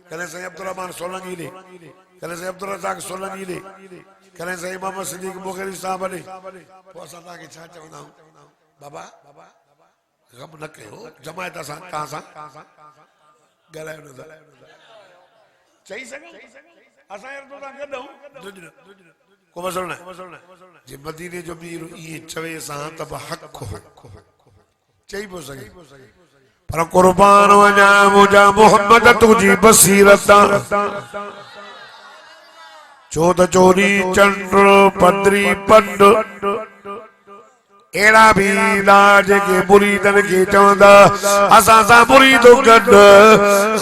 कने सैयद अब्दुल रहमान सोलंकी ने कने सैयद अब्दुल रज़ाक सोलंकी ने कने सैयद मोहम्मद सिद्दीक बुख़ारी साहब ने पोइ असां तव्हांखे छा चवंदा आहियूं बाबा गम न कयो जमायत असां तव्हां सां ॻाल्हायो न था चई सघूं असां यार तो तव्हां गॾु आहियूं को मसलो न जे मदीने जो मीर इहे चवे सां त हक़ हो चई पो सके पर कुर्बान वञा मुंहिंजा मोहम्मद तुंहिंजी बसीरत छो त चोरी चंड पदरी पंड एड़ा भी लाज के मुरीदन के चवंदा असां सां मुरीदो गॾु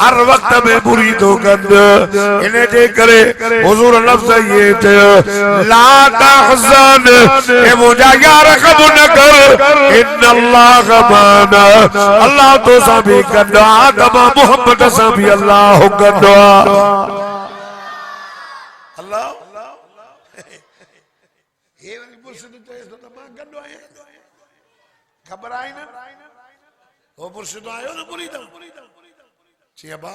हर वक्त में मुरीदो गॾु इने जे करे हुजूर लफ़्ज़ ये चयो ला तहज़न ए मुंहिंजा यार ग़म न कर इन्नल्लाह माना अल्लाह तो सां भी गॾु आदम मोहम्मद सां भी अल्लाह गॾु अल्लाह हे वरी मुर्शिद चए तो मां गॾु आहियां खबर आई ना वो मुर्शिद आयो ना मुरीद चियबा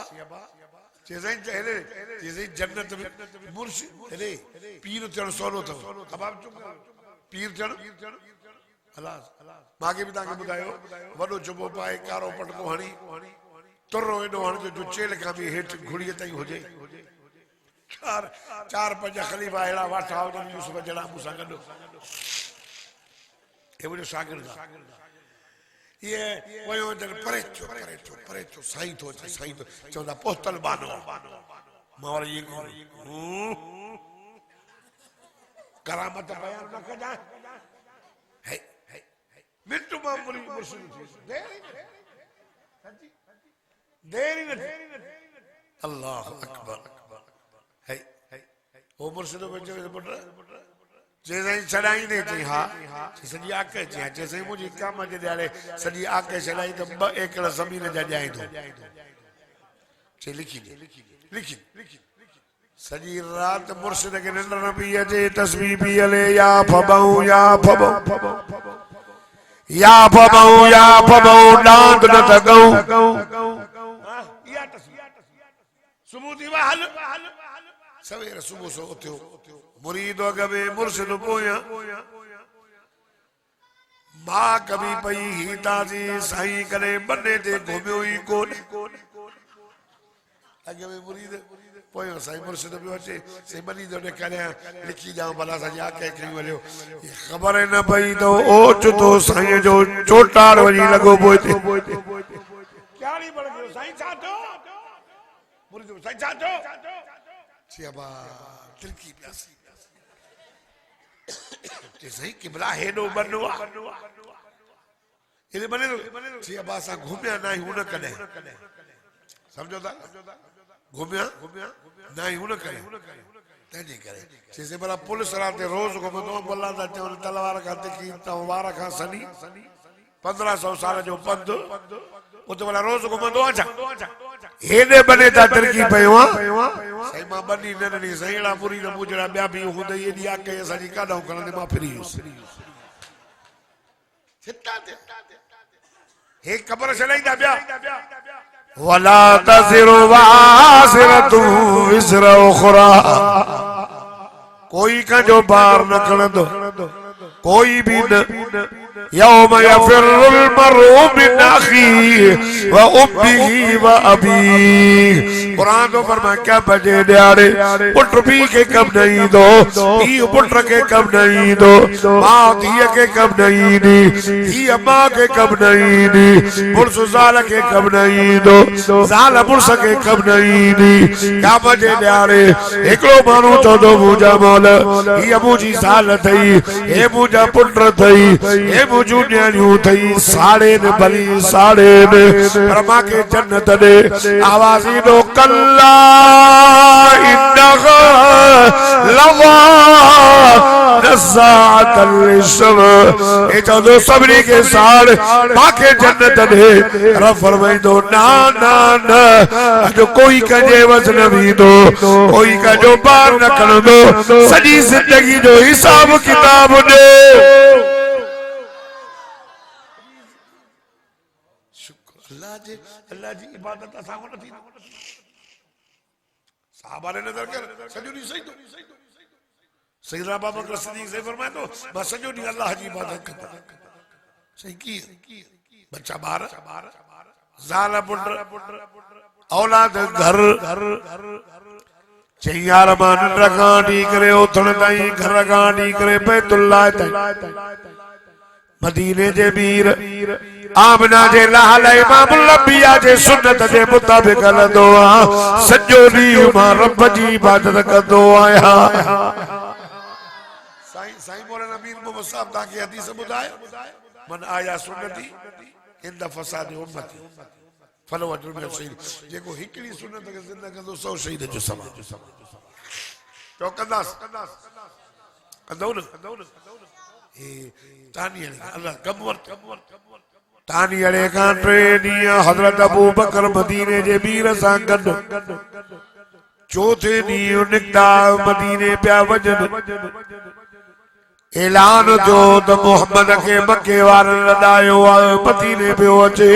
चेज़ाइन चहरे चेज़ाइन जन्नत में मुर्शिद अरे पीर चढ़ सोलो तो अब आप चुप पीर चढ़ अल्लाह मागे भी ताके बुधायो वडो जुबो पाए कारो पटको हणी तुरो एडो हण जो चेल का भी हेठ घुड़ी ताई हो जाए चार पंज खलीफा एड़ा वाठा हो यूसुफ जड़ा मूसा गडो ए वो शागिर्द ये वयो जन परेचो साईं तो चौदा पोतल बानो मावर ये करामत बयान न कजा है मिट्टू मामूली मुर्शिद देरी न अल्लाह अकबर है वो मुर्शिद को चवे पुट जैसे चढ़ाई ने चई हा सॼी आके चई जैसे मुझी काम जे ॾियारे सॼी आके चढ़ाई तो 2 एकड़ ज़मीन जा ॾियाई तो चे लिखी सॼी रात मुर्शिद के निंड न पई अचे तस्बीह पई हले या फबऊ डांद न तगऊ सुबुह थी हल सवेर सुबुह सो उथियो मुरीद अॻ में मुर्शिद पोयां मां कभी पई हिताजी साईं करे बने ते घुमियो ई कोन अगे में मुरीद पोयो साईं मुर्शिद भी अचे से बनी दो करे लिखी जाओ भला सा या के कई वलियो खबर न पई तो ओच तो साईं जो चोटार वजी लगो पोते क्याड़ी बड़ गयो साईं छातो मुरीद साईं छातो छियाबा तिलकी प्यासी ते सही किबला हेडो बनो इने बने छियाबा सा घूमया ना हुन कने समझो था घूमया नहीं हुन करे तने करे जैसे बड़ा पुलिस राते रोज घूमदो बल्ला दा चवन तलवार खाते की तलवार खा सनी 1500 साल जो पंध वो तो वाला रोज घूमदो अच्छा हेडे बने ता तरकी पयो सही मां बनी ननी सहीड़ा पूरी न मुजरा ब्या भी हुंदे ये दिया के सजी काडो करने मां फ्री छिता दे हे कब्र चलाई दा ब्या वला तज़िरु वाज़िरतु विज़्र उख़रा कोई का जो बार न खणंदो कोई भी न यौम यफ़िर्रुल मर्उ मिन अख़ीहि व उम्मिही व अबीहि कुरान तो फरमाया क्या बजे दिहाड़े पुट पी के कब नहीं दो धी पुट के कब नहीं दो मां धी के कब नहीं दी धी मां के कब नहीं दी पुरुष ज़ाल के कब नहीं दो ज़ाल पुरुष के कब नहीं दी क्या बजे दिहाड़े एकड़ो मानू चौदो मुझा मौल ये मुझी ज़ाल थई हे मुझा पुट थई हे मुझू न्याणियूं थई साड़े न भली साड़े न पर मां के जन्नत दे आवाज़ ई दो कल्ला इन्नहा लज़ा नज़्ज़ाअतल लिश्शवा ए चौदो सबरी के साड़ मां के जन्नत दे रब फरमाई दो ना ना ना जो कोई कजे वस न भी दो कोई का जो बार न कर दो सजी जिंदगी जो हिसाब किताब दे अल्लाह जी इबादत असा को नथी साहबा ने नजर कर सजो दी सही तो सैयदना अबू बकर सिद्दीक से फरमाया तो मैं सजो दी अल्लाह जी इबादत करता सही की बच्चा बार ज़ाल पुट औलाद घर चैयार मान रगानी करे उथण ताई घर गानी करे बैतुल्लाह ताई मदीने जे मीर आमना जे लाल इमामुल अंबिया जे सुन्नत जे मुताबिक हलंदो आ सॼो ॾींहुं मां रब जी इबादत कंदो आहियां साईं मौलाना मीर मोहम्मद साहब तव्हांखे हदीस ॿुधायो मन आया सुन्नती इन फसाद उम्मती फलो वठो में शहीद जेको हिकड़ी सुन्नत खे ज़िंदा कंदो 100 शहीद जो सवाब तो कंदास कंदो न ए तानी अल्लाह कमर तानी अड़े का 3 ॾींहं हज़रत अबू बकर मदीने जे मीर सां गॾु चौथे ॾींहुं निकता मदीने पिया वञनि ऐलान जो त मोहम्मद के मके वारनि लॾायो आहे मदीने पियो अचे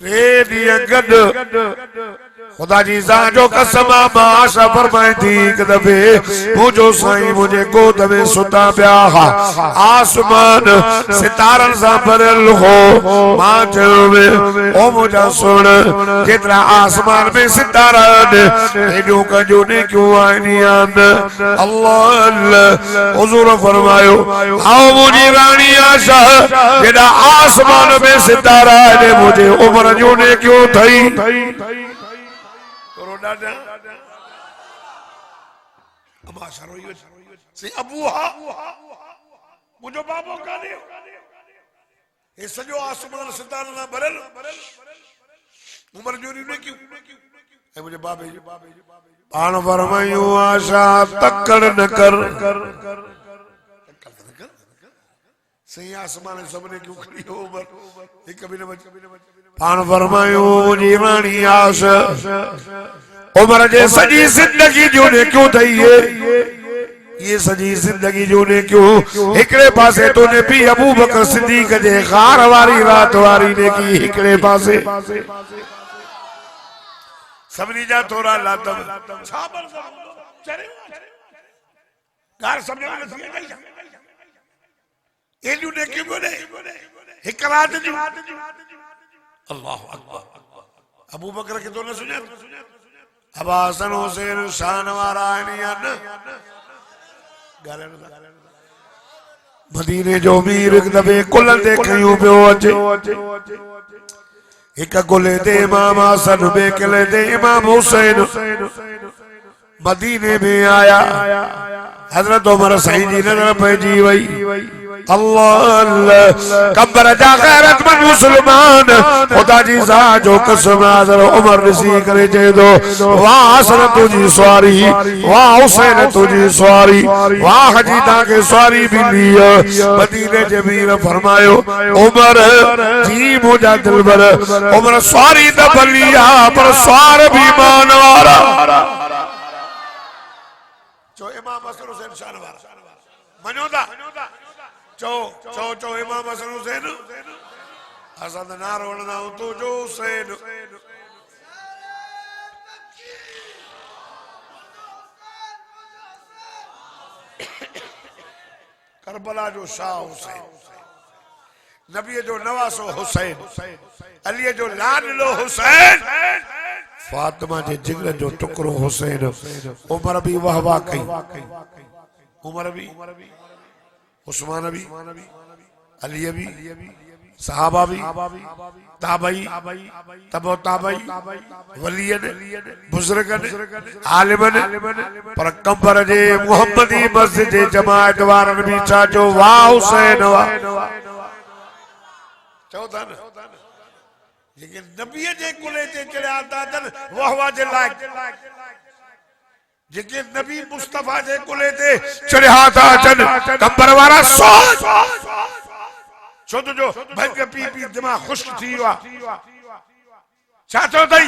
3 ॾींहं गॾु खुदा जी ज़ात जो कसम मां आशा फरमाई थी हिक दफ़े मुझो साईं मुझे गोद में सुता पिया आसमान सितारनि सां भरियल हो मां चयो ओ मुझा सुण जेतिरा आसमान में सितारा हेॾियूं कजो ने क्यों आइनी आहिनि अल्लाह अल्लाह हुज़ूर फरमायो आओ मुझी रानी आशा जेॾा आसमान में सितारा ने मुझे उम्र जो ने क्यों थई मुझो बाबो काने ये सजो आसमान सितारा ना भरल उम्र जो ने क्यों ए मुझे बाबे पान फरमायो आशा तकड़ न कर सही आसमान सबने क्यों खड़ी हो उम्र एक कभी न बच पान फरमायो मुझी रानी आशा उम्र जे सजी जिंदगी जो ने क्यों थई है ये सजी जिंदगी जो ने क्यों एकड़े पासे तो ने भी अबू बकर सिद्दीक जे खार वारी रात वारी ने की एकड़े पासे सबनी जा थोड़ा लातम छाबर चरे गार समझ में नथी आई एलियूं ने क्यों बोले एक रात जो अल्लाह अकबर अबू बकर के तो न सुने अब हसन हुसैन शान वारा है न मदीने जो मीर दबे कुल देखियो पियो अचे एक कुले दे इमाम हसन बे किले दे इमाम हुसैन मदीने में आया हजरत उमर सही जी नजर पे जी वही अल्लाह कब्र जा गैरतमंद मुसलमान खुदा जी सा जो कसम हजरत उमर रसी करे जे दो वाह हसन तुझी सवारी वाह हुसैन तुझी सवारी वाह हजी ता के सवारी भी मदीने जमीर फरमायो उमर जी मुझा दिलबर उमर सवारी द बलिया पर सवार भी मान वारा जो इमाम हसन हुसैन शान वारा मनोदा चो चो चो इमाम हसन हुसैन असां त नारो वणंदा आहियूं तू जो हुसैन करबला जो शाह हुसैन नबी जो नवासो हुसैन अली जो लाडलो हुसैन फातिमा जे जिगर जो टुकड़ो हुसैन उमर भी वाह वाह कई उमर भी उस्मान भी अली भी सहाबा भी ताबई तबो ताबई वलियन बुजुर्गन आलिमन पर कंबर जे मोहम्मदी मस्जिद जे जमात वारन भी छा जो वाह हुसैन वाह चौथा न लेकिन नबी जे कुले ते चढ़िया था जन वाह वाह जे लायक जेके नबी मुस्तफा जे कुले ते चढ़िया था जन कंबर वारा सोच छो तो जो भंग पी पी दिमाग खुश्क थी वा छा चो तई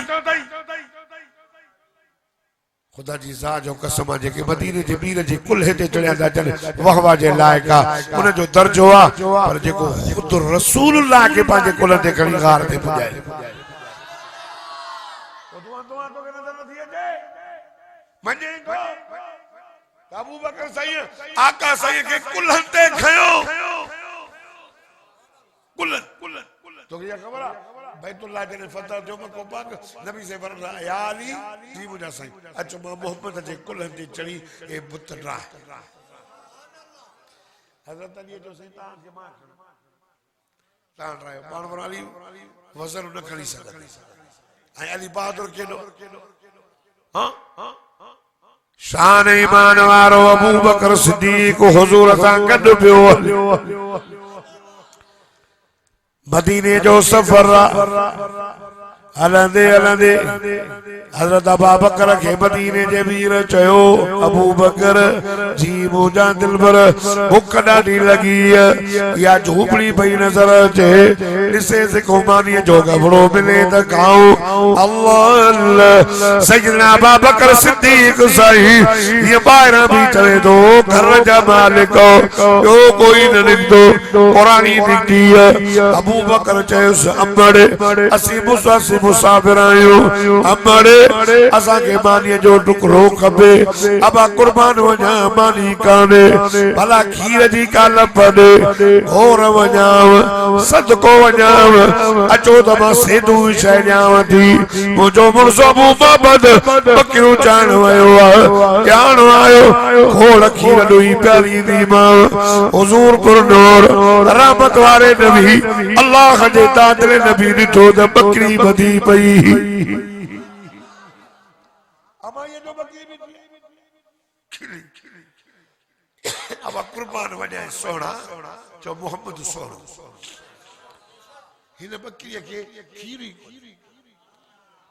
खुदा जी सा जो कसम जेके मदीने जे मीर जे कुल्हे ते चढ़िया था जन वाह वाह जे लायक उन जो दर्जो आ पर जेको खुद रसूलुल्लाह के पांजे कुल ते खणी गार ते पुजाए मने अबू बकर सही आका सही के कुल्हन ते खयो कुल्हन तो ये खबर बैतुल्लाह जने फतह जो को पाक नबी से फरमा या अली जी मुझा सही अच्छा मोहम्मद जे कुल्हन ते चढ़ी ए बुत राह हजरत अली जो सही तान के मां तान रहे पान पर अली वजन न खणी सके आई अली बहादुर केडो हां शान ईमान वारो अबू बकर सिद्दीक हुजूर सां गड पियो मदीने जो सफर हलंदे हलंदे हजरत अबू बकर के मदीने जे मीर चयो अबू बकर जी मुझा दिलबर भूख ॾाढी लगी या झोपड़ी पई नजर अचे ॾिसे से कोमानी जो गबड़ो मिले त खाऊं अल्लाह अल्लाह सैयदना अबू बकर सिद्दीक सही ये ॿाहिरां भी चले तो घर जा मालिक जो कोई न निकतो कुरानी निकती अबू बकर चयोसि अमड़ असी मुसाफिर आहियूं अमड़ असा के मानी जो टुकड़ो खबे अब कुर्बान वजा मानी काने भला खीर जी काल पड़े और वजाव सदको वजाव अचो त मां सेदू शय जाव थी मुझो मुर्सो अबू मोहम्मद बकरियूं चाण वयो जान आयो खोड़ खीर दुई प्यारी दी मां हुजूर पुरनूर रहमत वाले नबी अल्लाह जे तादरे नबी ॾिठो त बकरी बधी पई अब कुर्बान वजाए सोना जो मोहम्मद सोना हिन बकरी के खीरी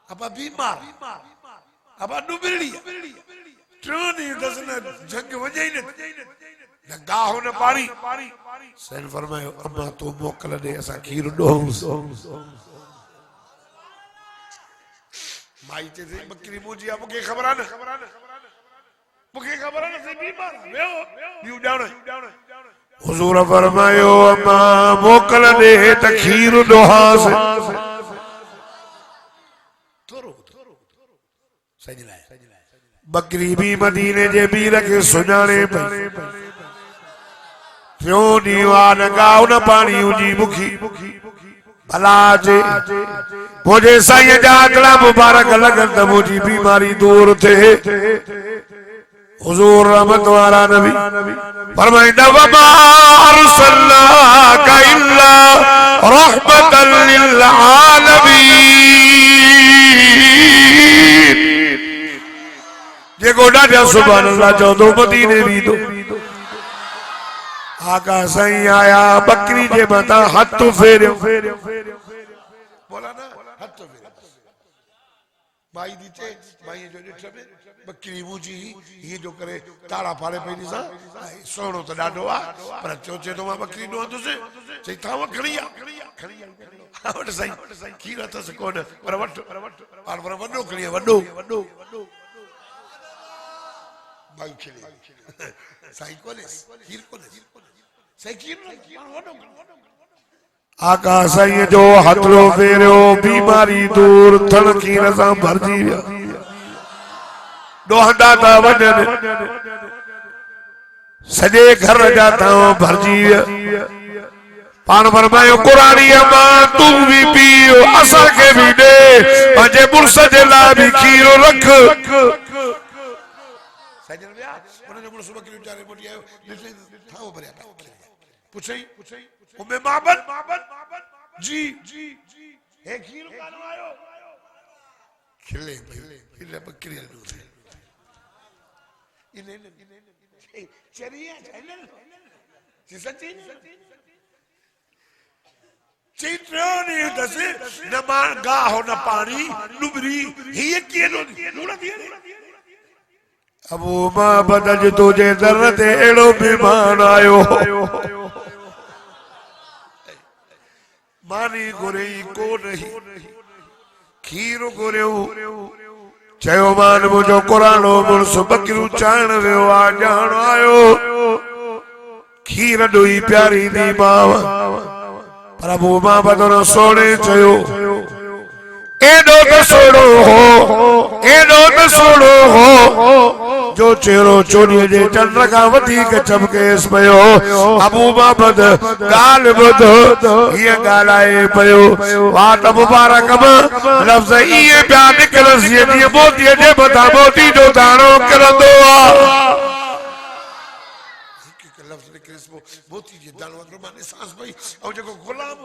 अब बीमार अब डुबड़ी ट्रोनी दसन जंग वजाई न गाहो न पारी सैन फरमायो अम्मा तू मोकल दे असा खीर डो माई ते बकरी मुजी अब के खबर न मुखे खबर न से बीमार वेओ यू डाउन हुजूर फरमायो अम्मा मोकल दे त खीर दोहास थोरो सही लाए बकरी भी मदीने जे मीर के सुजाने पई थियो नीवान गाँव न पानी उजी मुखी भला जे मुझे साईं जा अगला मुबारक लगन त मुझी बीमारी दूर थे हुजूर रहमत वाला नबी फरमाइंदा वमा अरसलनाका इल्ला रहमतल लिल आलमीन जेको ॾाढा सुभान अल्लाह चवंदो मदीने भी दो आका साईं आया बकरी जे मथा हथ फेरियो बोला ना हथ फेरियो माई दी चे माई जो ॾिठ में बकरी मुझी ये जो करे ताड़ा फाड़े पई सा सोणो त ॾाढो आ पर चोचे तो मां बकरी नो तुसे चई था खणी आ वट साईं खीर अथस कोन पर वट पर वडो खणी वडो माई खणी साईं कोने खीर कोने साईं खीर वडो आका साईं जो हथलो फेरियो बीमारी दूर थण खीर सां भरजी विया डोहंदा था वजन सजे घर जा था भरजी विया पान फरमायो कुरानी मां तू भी पियो असर के भी दे पंहिंजे मुर्स जे लाइ भी खीर रख सजन विया उन जो मुर्स बकरी चारे मोटी आयो ॾिसे थाओ भरिया पुछई उम्मे माबद जी हे खीर कानो आयो खिले बकरी नु चरिया सची चित्रोनी दसे न मान गाहो न पानी नुबरी ही केनो अबू मां बदज तुझे दर ते एड़ो बीमान आयो मानी गुरे को नहीं खीर गुरे चयो मान मुझो कुरानो मुर्स बकरू चाण वियो आ जान आयो खीर डोई प्यारी दी माव प्रभु मां बदन सोने चयो एडो तो सोड़ो हो जो चेहरो चोरी जे चंद्र का वधीक चमकेस पयो अबू बाबद गाल बुध ये गालाए पयो वात मुबारक लफ्ज ये प्या निकलस ये मोती जे बता मोती जो दानो करंदो आ लफ्ज निकलस मोती जे दानो अंदर माने सांस भई और जो गुलाम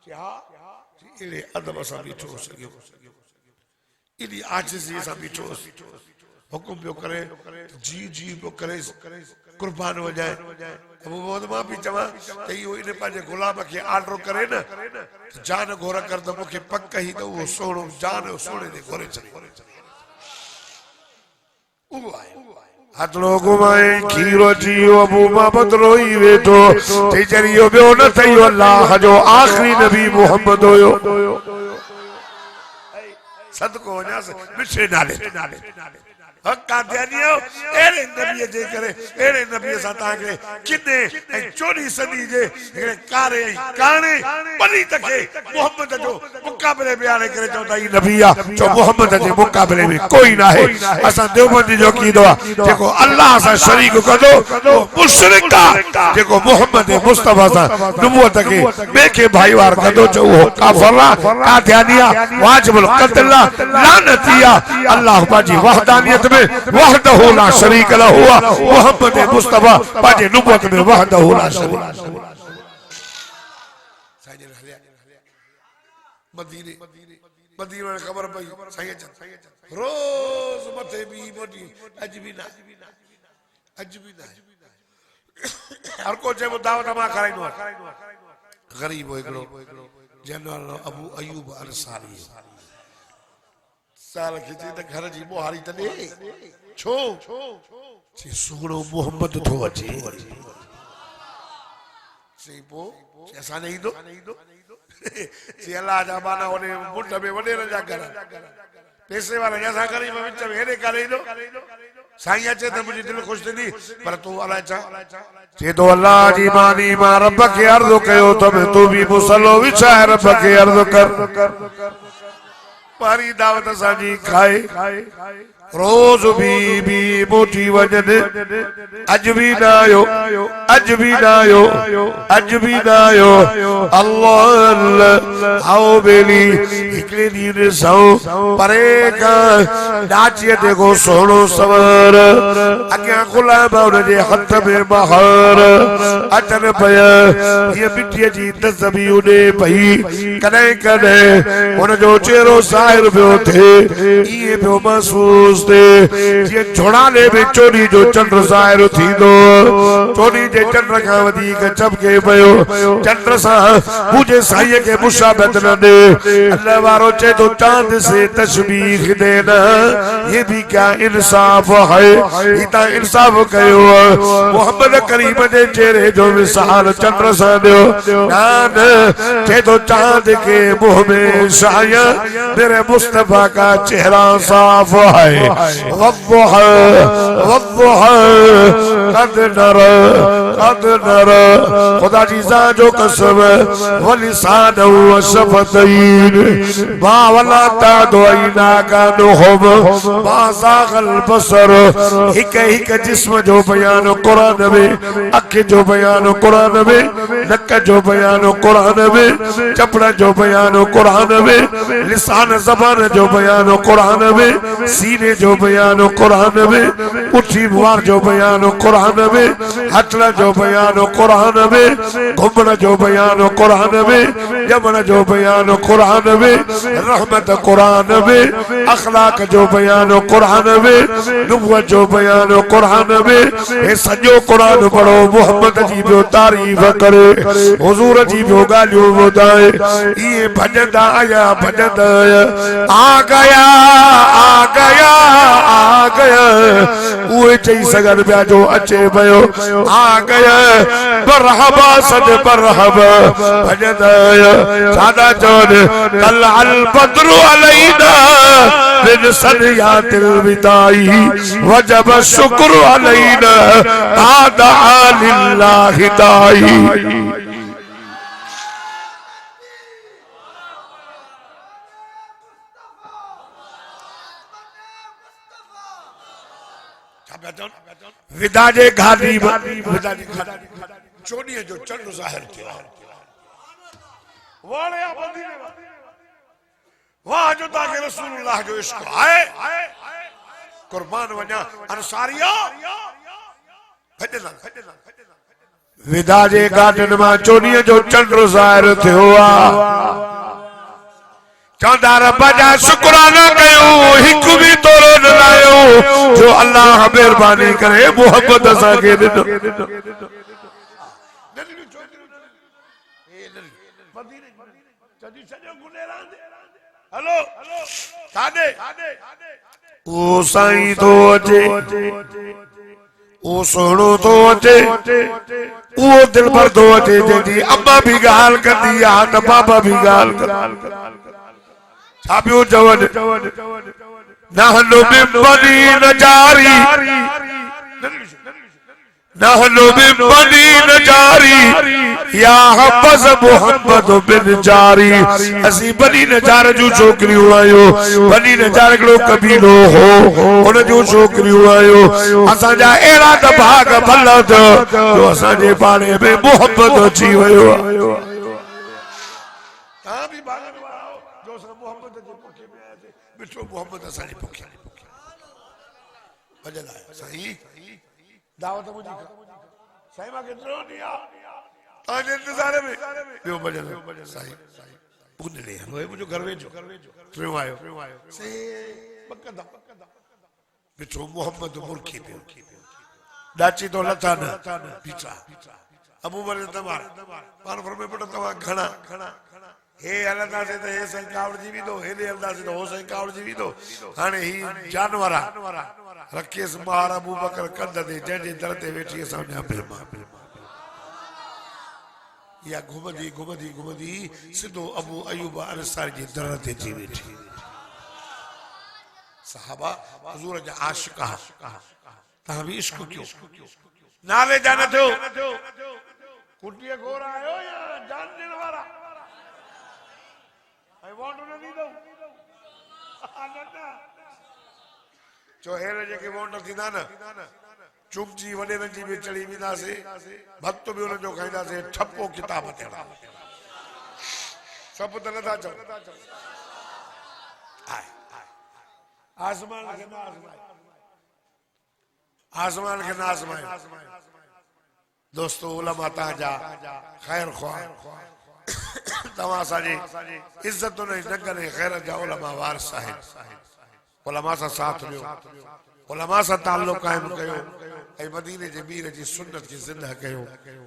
क्या इले अदब सा बीठो सकियो इली आजिज़ी सा बीठो हुकुम पियो करे जी पियो करे कुर्बान हो जाए वो मां भी चवा त इहो इन पंहिंजे गुलाम खे आर्डर करे न जान घोर कर त मूंखे पक ही त उहो सोणो जान सोणे ते घोरे छॾे उहो आहे हथलो घुमाए खीरो जियो अबू मां बदरोई वेठो चई चरियो ॿियो न थियो अल्लाह जो आखिरी नबी मोहम्मद हुयो सदको वञास मिठे नाले कादियानियो एड़े नबी जे करे एड़े नबी सा ताके किने ए 24 सदी जे कारे काने बनी तके मोहम्मद जो मुकाबले बयान करे चौथा ई नबीया जो मोहम्मद जे मुकाबले में कोई ना है असा देवबंदी जो कीदो जेको अल्लाह सा शरीक कदो वो मुशरिक जेको मोहम्मद मुस्तफा सा नबूवत के बेके भाईवार कदो जो वो काफरा कादियानिया वाजिबुल कत्ल लानतिया अल्लाह पाजी वहदानियत वहदहु ला शरीक लहु मोहम्मद मुस्तफा पाजे नबूवत में वहदहु ला शरीक साईं हलिया मदीने में खबर पई साईं रोज मथे भी मोटी अज भी ना हर को जे दावत मा कराइनो गरीब हो एकड़ो जनरल अबू अयूब अंसारी साल खिची त घर जी मोहारी त दे छो सी सुगड़ो मोहम्मद थो अचे सी पो असा नहीं दो सी अल्लाह जा बाना ओने मुंड में वडे रजा घर पैसे वाला जैसा गरीब विच में हेरे करे दो साईं अचे त मुझी दिल खुश थी पर तू अल्लाह चा जे तो अल्लाह जी मानी मा रब के अर्ज कयो त तू भी मुसल्लो विचार रब के अर्ज कर पारी दावत साजी खाए रोज बीबी मोटी वजन अज भी ना आयो, अज भी ना आयो, अज भी ना आयो। अल्लाह आओ बेली हिकड़े दी सौ परे का नाचिए देखो सोनो सवर अग्या गुलाम उनजे हथ में बहार अचन पया ये मिट्टी जी तस्बी उडे पई कदे कदे उनजो चेहरो ज़ाहिर पियो थे ये पियो महसूस थे ये झोड़ाले में चोरी जो चंद्र ज़ाहिर थींदो चोरी जे चंद्र का वधीक चमके पयो चंद्र सा मुझे साईं के मुशाबत न दे अल्लाह वारो चे तो चांद से तशबीह देना ये भी क्या इंसाफ है इतना इंसाफ कयो मोहम्मद करीम दे चेहरे जो मिसाल चंद्र सा दो नान चे तो चांद के मुंह में शायद मेरे मुस्तफा का चेहरा साफ है वद्दुहा वद्दुहा कद नर खुदा जी जो कसम वलिसान व शफतैन मा वला तादोइना का नुहम मा ज़ागल बसर हिक हिक जिस्म जो बयान कुरान में अख जो बयान कुरान में नक जो बयान कुरान में चपड़ा जो बयान कुरान में लिसान ज़बान जो बयान कुरान में सीने जो बयान कुरान में उठी मुआर जो बयान कुरान में हथला जो बयान कुरान में घुमण जो बयान कुरान में जमण जो बयान कुरान में रहमत कुरान में अखलाक जो बयान कुरान में नुबुवत जो बयान कुरान में हे सॼो कुरान पढ़ो मोहम्मद जी बियो तारीफ़ करे हुजूर जी बियो ॻाल्हियूं ॿुधाए ये भजंदा आया भजंदा आ गया आ गया आ गया उहे चई सघनि पिया जो अचे पियो आ गया बरहबा सद बरहब भजंदा सादा चवनि कल अल बद्रु अलैना बिन सनियातिल विदाई वजब शुक्र अलैना आदा लिल्लाहि दाई विदा जे घाटी विदा जे चोॾीअ जो चंड ज़ाहिर थियो वाणिया मदीने वाह जो ताके रसूलुल्लाह जो इश्क आहे कुर्बान वञा अंसारिया विदा जे घाटनि मां चोॾीअ जो चंड ज़ाहिर थियो आहे चौंदा रब जा शुक्राना कयूं हिकु भी तोरो न लायो जो अल्लाह मेहरबानी करे मोहब्बत असांखे ॾिनो हेलो काॾे ओ साईं तो अचे ओ सोणो तो अचे उहो दिलबर तो अचे जंहिंजी अम्मा भी ॻाल्हि कंदी आहे त बाबा भी ॻाल्हि कंदा छापियो चवनि नहनु बिबनी नजारी नहनु बिबनी नजारी या हब्बस मोहम्मद बिन जारी असी बनी नजार जो छोकरियूं आहियूं बनी नजार हिकिड़ो कबीलो हो उन जो छोकरियूं आहियूं असांजा अहिड़ा त भाग भला जो असांजे पाणे में मोहब्बत अची वियो आहे मिठो मोहम्मद असांजी पुखी भॼन आहे साईं दावत मुंहिंजी साईं मां केतिरो ॾींहुं आहे तव्हांजे इंतज़ार में ॿियो भॼन साईं पुनरे मुंहिंजो घर वेझो टियों आयो मिठो मोहम्मद मुर्खी पियो ॾाची तो लथा न पीछा अबू बकर तमार पाण फरमे पुट तव्हां घणा हे हलंदा से तो हे साईं कावड़जी भी दो हेदे हलंदा से तो हो साईं कावड़जी भी दो हाणे ही जानवरा रखेस मार अबू बकर कंध ते जंहिंजे दर ते वेठी असां वञा बिल्मा या घुमदी सिधो अबू अयूब अंसारी जे दर ते अची वेठी सहाबा हुजूर जा आशिक तव्हां भी इश्क कयो नाले जा न थियो कुटिया गोर आयो या जान ॾियण वारा I want to know. चोहेर जेके वोट थींदा न चुपजी वॾेरनि जी बि चढ़ी वेंदासीं भक्त बि उन्हनि जो खाईंदासीं ठपो किताब थियणा सभु त नथा चओ आसमान खे न आज़माए आसमान खे न आज़माए दोस्तो उलमा तव्हांजा ख़ैर ख़्वाह तव्हां असांजी इज़त उन न करे ख़ैर जा उलमा वारिस आहिनि उलमा सां साथ ॾियो उलमा सां ताल्लुक़ क़ाइम कयो ऐं मदीने जे मीर जी सुन्नत खे ज़िंदा कयो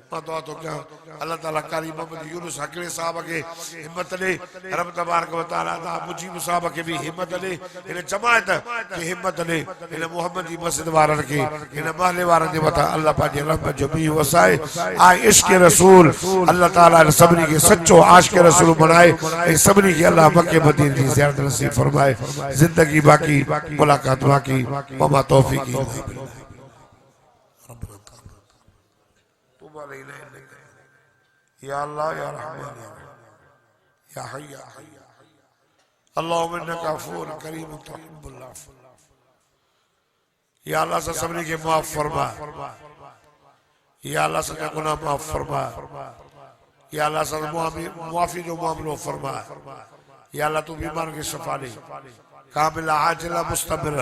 मां दुआ थो कयां अल्लाह ताला कारी मोहम्मद यूनुस हकड़े साहब खे हिम्मत ॾे रब तबारक व तआला ता मुजीब साहब खे भी हिम्मत ॾे इन जमात खे हिम्मत ॾे इन मोहम्मदी मस्जिद वारनि खे इन महले वारनि जे मथां अल्लाह पंहिंजे रहमत जो मींहुं वसाए आ इश्क रसूल अल्लाह ताला इन सभिनी खे सचो आशिक रसूल बणाए ऐं सभिनी खे अल्लाह मके मदीने जी ज़ियारत नसीब फरमाए ज़िंदगी बाक़ी मुलाकात बाक़ी वमा तौफीक़ी या अल्लाह या रहमान या हय्य या हय्य अल्लाहुम्मा इन्नका अफ़ूवुन करीम तुहिब्बुल अफ़्व या अल्लाह से सबनी के माफ फरमा या अल्लाह से गुनाह माफ फरमा या अल्लाह से मुआफी जो मामलो फरमा या अल्लाह तू बीमार की शफा दे कामिला आजिला मुस्तमिर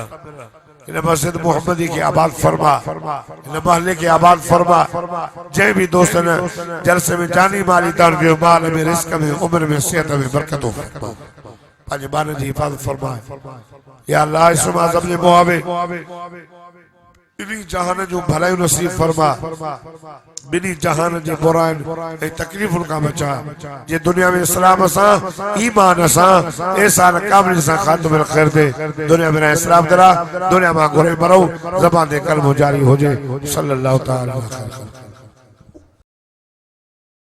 इन मस्जिद मोहम्मदी के आबाद फरमा इन महल्ले के आबाद फरमा जय भी दोस्त ने जलसे में जानी माली दान के माल में रिस्क में उम्र में सेहत में बरकत हो पांच बाने जी हिफाजत फरमा या अल्लाह इसम आज़म ने मुआवे बिनी जहान जो भलाई नसीब फरमा बिनी जहान जे बुराइन ए तकलीफुन का बचा जे दुनिया में इस्लाम सा ईमान सा एहसान कामिल सा खातम खैर दे दुनिया में इस्लाम दरा दुनिया में गुरे मरो ज़बान दे कलम जारी हो जाए सल्लल्लाहु तआला अलैहि वसल्लम।